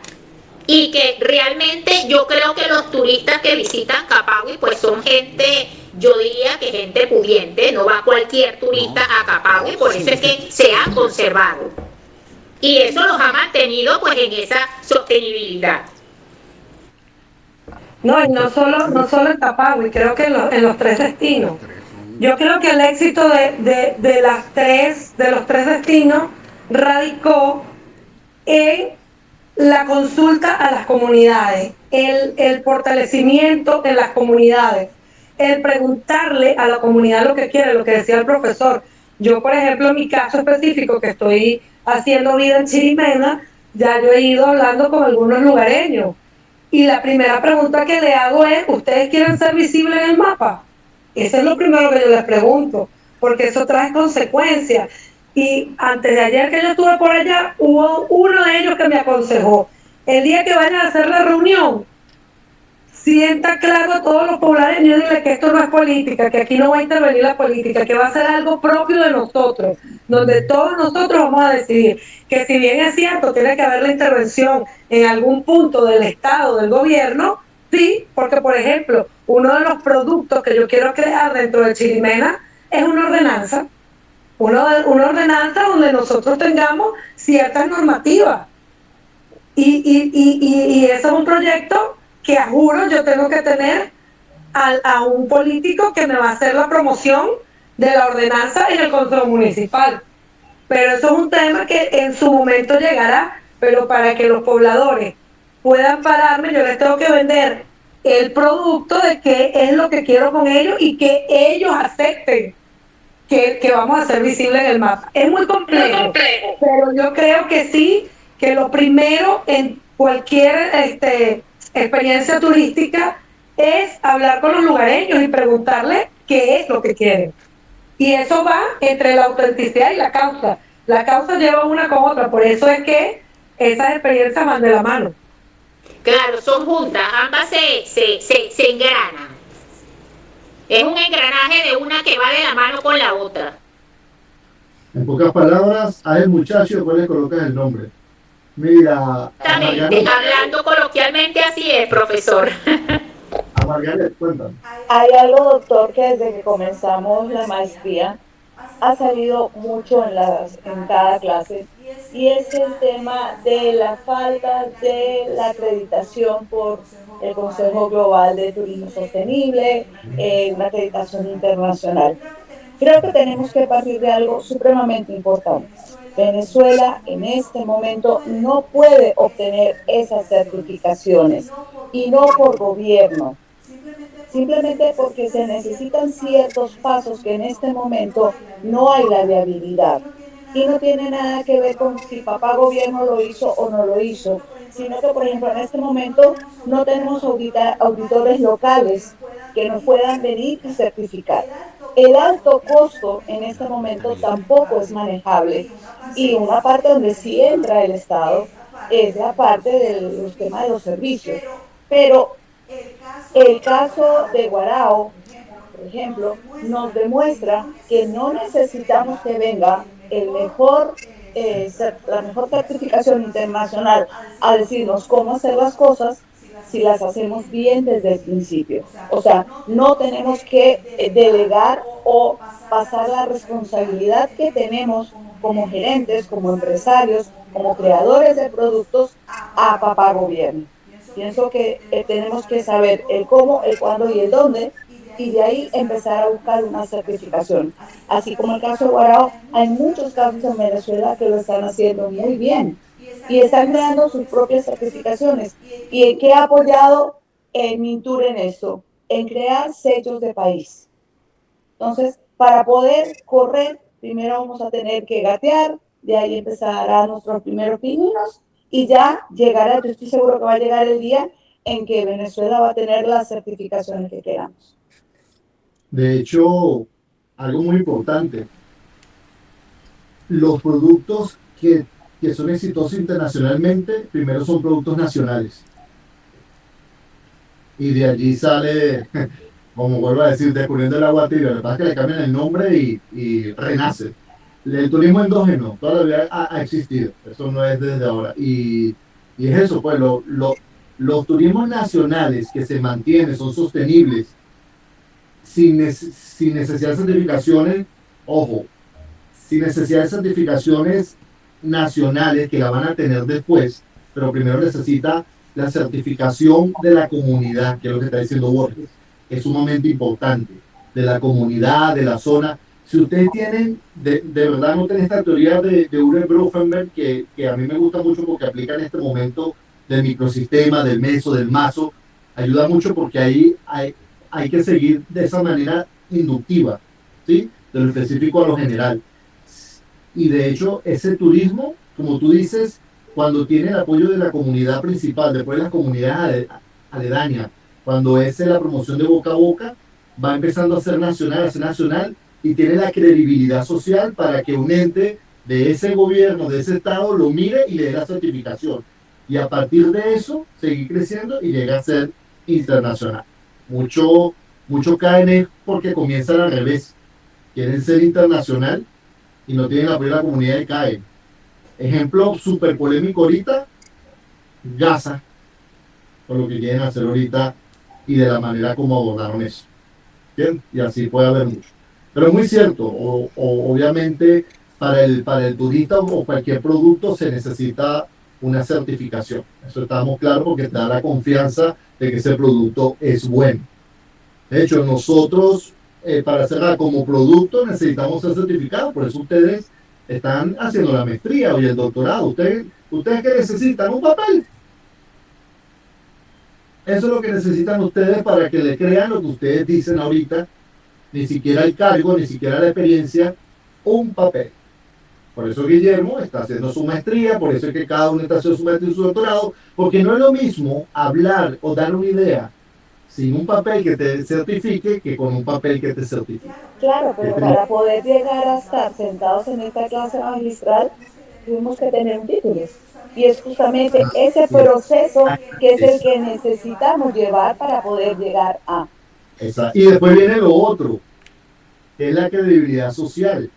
Y que realmente yo creo que los turistas que visitan Capahue, pues, son gente, yo diría que gente pudiente, no va cualquier turista a Capahue, por eso es que se han conservado. Y eso los ha mantenido, pues, en esa sostenibilidad. No, y no solo en Capahue, creo que en los tres destinos. Yo creo que el éxito de los tres destinos radicó en la consulta a las comunidades, el fortalecimiento en las comunidades, el preguntarle a la comunidad lo que quiere, lo que decía el profesor. Yo, por ejemplo, en mi caso específico, que estoy haciendo vida en Chirimena, ya yo he ido hablando con algunos lugareños, y la primera pregunta que le hago es: ¿ustedes quieren ser visibles en el mapa? Eso es lo primero que yo les pregunto, porque eso trae consecuencias. Y antes de ayer que yo estuve por allá, hubo uno de ellos que me aconsejó: el día que vayan a hacer la reunión, sienta claro a todos los poblareños, dile que esto no es política, que aquí no va a intervenir la política, que va a ser algo propio de nosotros, donde todos nosotros vamos a decidir. Que si bien es cierto, tiene que haber la intervención en algún punto del Estado, del gobierno, sí, porque, por ejemplo, uno de los productos que yo quiero crear dentro de Chirimena es una ordenanza. Una ordenanza donde nosotros tengamos ciertas normativas. Y eso es un proyecto que, a juro, yo tengo que tener a un político que me va a hacer la promoción de la ordenanza en el Consejo Municipal. Pero eso es un tema que en su momento llegará, pero para que los pobladores puedan pararme, yo les tengo que vender el producto de qué es lo que quiero con ellos, y que ellos acepten que vamos a ser visibles en el mapa. Es muy complejo, pero yo creo que sí, que lo primero en cualquier experiencia turística es hablar con los lugareños y preguntarles qué es lo que quieren. Y eso va entre la autenticidad y la causa. La causa lleva una con otra, por eso es que esas experiencias van de la mano. Claro, son juntas, ambas se engranan. Es un engranaje de una que va de la mano con la otra. En pocas palabras, a el muchacho después le colocas el nombre. Mira, hablando coloquialmente, así es, profesor. A Margaret, cuéntame. Hay algo, doctor, que desde que comenzamos la maestría ha salido mucho en cada clase, y es el tema de la falta de la acreditación por el Consejo Global de Turismo Sostenible, una acreditación internacional. Creo que tenemos que partir de algo supremamente importante. Venezuela en este momento no puede obtener esas certificaciones, y no por gobierno, simplemente porque se necesitan ciertos pasos que en este momento no hay la viabilidad. Y no tiene nada que ver con si papá gobierno lo hizo o no lo hizo, sino que, por ejemplo, en este momento no tenemos auditores locales que nos puedan venir y certificar. El alto costo en este momento tampoco es manejable, y una parte donde sí entra el Estado es la parte de los temas de los servicios. Pero el caso de Guarao, por ejemplo, nos demuestra que no necesitamos que venga la mejor certificación internacional a decirnos cómo hacer las cosas, si las hacemos bien desde el principio. O sea, no tenemos que delegar o pasar la responsabilidad que tenemos como gerentes, como empresarios, como creadores de productos a papá gobierno. Pienso que tenemos que saber el cómo, el cuándo y el dónde, y de ahí empezar a buscar una certificación. Así como el caso de Guarao, hay muchos casos en Venezuela que lo están haciendo muy bien y están creando sus propias certificaciones. ¿Y en qué ha apoyado Mintur en esto? En crear sellos de país. Entonces, para poder correr, primero vamos a tener que gatear, de ahí empezarán nuestros primeros pininos y ya llegará, yo estoy seguro que va a llegar el día en que Venezuela va a tener las certificaciones que queramos. De hecho, algo muy importante, los productos que son exitosos internacionalmente, primero son productos nacionales. Y de allí sale, como vuelvo a decir, descubriendo el agua tibia. Lo que pasa es que le cambian el nombre y renace. El turismo endógeno todavía ha existido, eso no es desde ahora. Y es eso, pues los turismos nacionales que se mantienen, son sostenibles, sin necesidad de certificaciones, ojo, sin necesidad de certificaciones nacionales que la van a tener después, pero primero necesita la certificación de la comunidad, que es lo que está diciendo Borges, es sumamente importante, de la comunidad, de la zona. Si ustedes tienen, de verdad no tienen esta teoría de Uwe Brufenberg, que a mí me gusta mucho porque aplica en este momento del microsistema, del meso, del mazo, ayuda mucho porque ahí hay que seguir de esa manera inductiva, ¿sí? De lo específico a lo general. Y de hecho, ese turismo, como tú dices, cuando tiene el apoyo de la comunidad principal, después de las comunidades aledañas, cuando es la promoción de boca a boca, va empezando a ser nacional y tiene la credibilidad social para que un ente de ese gobierno, de ese estado, lo mire y le dé la certificación. Y a partir de eso, seguir creciendo y llega a ser internacional. Mucho caen es porque comienzan al revés. Quieren ser internacional y no tienen apoyo de la comunidad y caen. Ejemplo súper polémico ahorita, Gaza, por lo que quieren hacer ahorita y de la manera como abordaron eso. ¿Bien? Y así puede haber mucho. Pero es muy cierto, obviamente para el turista o cualquier producto se necesita una certificación. Eso estamos claros porque te da la confianza de que ese producto es bueno. De hecho, nosotros, para cerrar como producto, necesitamos ser certificados. Por eso ustedes están haciendo la maestría y el doctorado. Ustedes que necesitan un papel. Eso es lo que necesitan ustedes para que le crean lo que ustedes dicen ahorita. Ni siquiera el cargo, ni siquiera la experiencia, un papel. Por eso Guillermo está haciendo su maestría, por eso es que cada uno está haciendo su maestría y su doctorado, porque no es lo mismo hablar o dar una idea sin un papel que te certifique que con un papel que te certifique. Claro, pero para poder llegar a estar sentados en esta clase magistral, tuvimos que tener un título. Y es justamente ese proceso que es el que necesitamos llevar para poder llegar a. Exacto. Y después viene lo otro, que es la credibilidad social.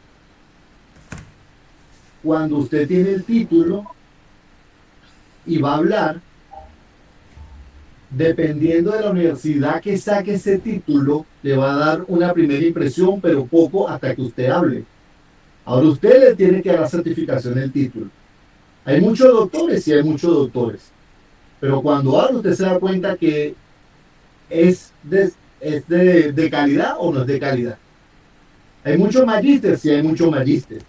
Cuando usted tiene el título y va a hablar, dependiendo de la universidad que saque ese título, le va a dar una primera impresión, pero poco hasta que usted hable. Ahora usted le tiene que dar la certificación del título. Hay muchos doctores, sí hay muchos doctores, pero cuando habla usted se da cuenta que es de calidad o no es de calidad. Hay muchos magísteres, sí hay muchos magísteres.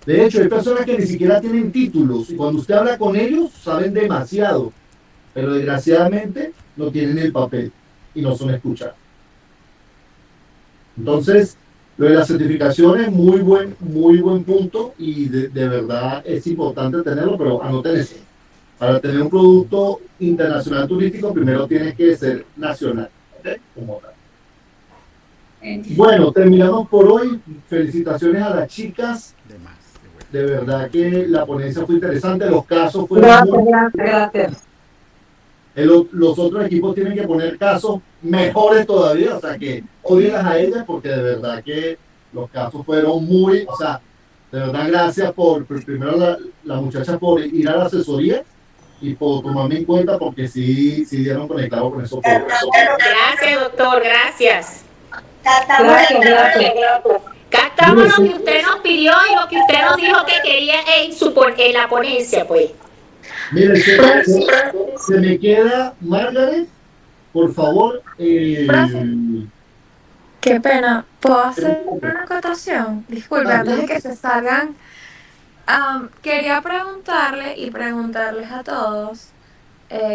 De hecho, hay personas que ni siquiera tienen títulos y cuando usted habla con ellos saben demasiado, pero desgraciadamente no tienen el papel y no son escuchados. Entonces, lo de las certificaciones, muy buen punto y de verdad es importante tenerlo, pero anoten eso. Para tener un producto internacional turístico, primero tiene que ser nacional, ¿okay? Como tal. Bueno, terminamos por hoy. Felicitaciones a las chicas. De verdad que la ponencia fue interesante, los casos fueron Gracias. Los otros equipos tienen que poner casos mejores todavía, o sea que odielas a ellas porque de verdad que los casos fueron o sea, de verdad gracias primero la muchacha por ir a la asesoría y por tomarme en cuenta porque sí dieron con el clavo con eso. Gracias, doctor, gracias. Gracias. Captamos lo que usted nos pidió y lo que usted nos dijo que quería en la ponencia, pues. Mire, se me queda Margaret, por favor. Qué pena. ¿Puedo hacer una acotación? Disculpe, antes de que se salgan. Quería preguntarle y preguntarles a todos,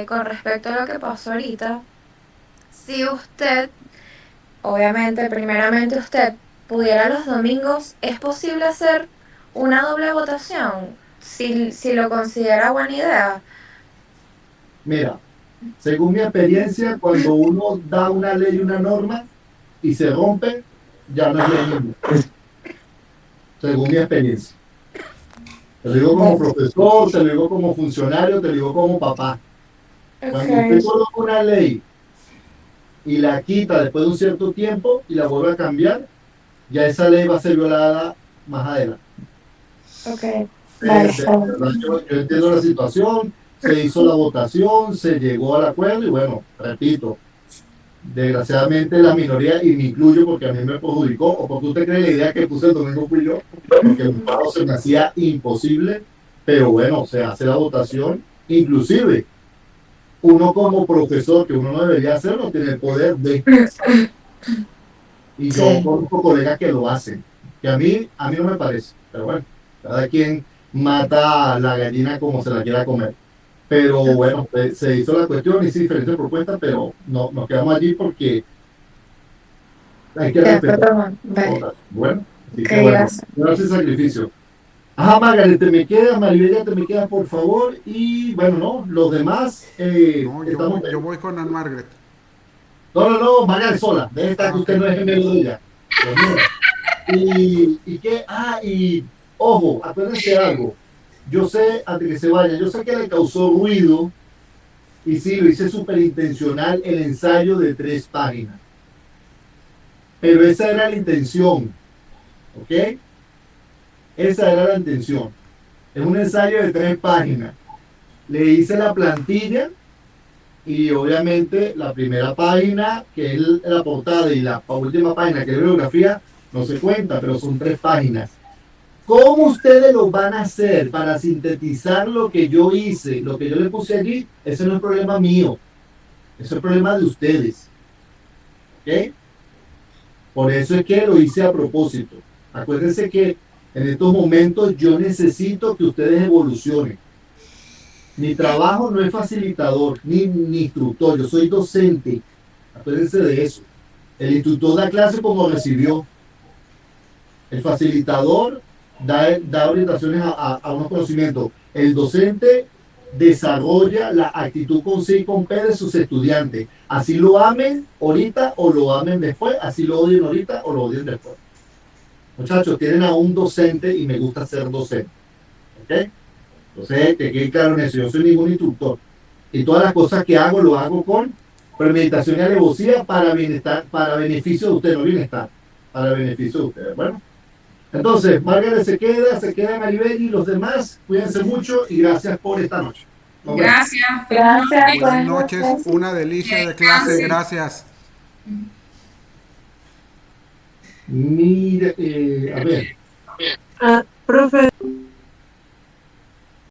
con respecto a lo que pasó ahorita, si usted, obviamente, primeramente usted, pudiera los domingos, ¿es posible hacer una doble votación? Si lo considera buena idea. Mira, según mi experiencia, cuando uno da una ley, una norma y se rompe, ya no es ley mismo. Según mi experiencia. Te lo digo como profesor, te lo digo como funcionario, te lo digo como papá. Cuando usted coloca una ley y la quita después de un cierto tiempo y la vuelve a cambiar, ya esa ley va a ser violada más adelante. Yo entiendo la situación, se hizo la votación, se llegó al acuerdo y bueno, repito, desgraciadamente la minoría, y me incluyo porque a mí me perjudicó, o porque usted cree la idea que puse el domingo fui yo, porque el pago se me hacía imposible, pero bueno, se hace la votación, inclusive uno como profesor, que uno no debería hacerlo, tiene el poder de... Y yo conozco colegas que lo hacen, que a mí no me parece, pero bueno, cada quien mata la gallina como se la quiera comer. Pero bueno, se hizo la cuestión, hice diferentes propuestas, pero no, nos quedamos allí porque hay que respetar. Bueno, así que bueno, gracias sacrificio. Ajá, Margaret, te me queda, Maribel, te me queda, por favor. Y bueno, no, los demás. No, yo voy con Ann Margaret. No, Margaret sola. Debe estar que usted no es gemelo de ella. ¿Y qué? Y ojo, acuérdense algo. Yo sé, antes que se vaya, yo sé que le causó ruido, y sí, lo hice súper intencional, el ensayo de 3 páginas. Pero esa era la intención, ¿ok? Esa era la intención. Es un ensayo de 3 páginas. Le hice la plantilla y obviamente la primera página, que es la portada, y la última página, que es biografía, no se cuenta, pero son 3 páginas. ¿Cómo ustedes lo van a hacer para sintetizar lo que yo hice, lo que yo le puse allí? Ese no es problema mío. Ese es problema de ustedes. ¿Ok? Por eso es que lo hice a propósito. Acuérdense que en estos momentos yo necesito que ustedes evolucionen. Mi trabajo no es facilitador ni instructor. Yo soy docente. Acuérdense de eso. El instructor da clase como recibió. El facilitador da orientaciones a unos conocimientos. El docente desarrolla la actitud con C y con P de sus estudiantes. Así lo amen ahorita o lo amen después, así lo odien ahorita o lo odien después. Muchachos, tienen a un docente y me gusta ser docente. ¿Ok? Entonces, que quede claro en eso. Yo soy ningún instructor. Y todas las cosas que hago, lo hago con premeditación y alevosía para bienestar, para beneficio de ustedes, no bienestar, para beneficio de ustedes. Bueno. Entonces, Margaret se queda Maribel y los demás, cuídense mucho y gracias por esta noche. Gracias. Buenas noches, una delicia de clase, gracias. Mire, a ver. Profe.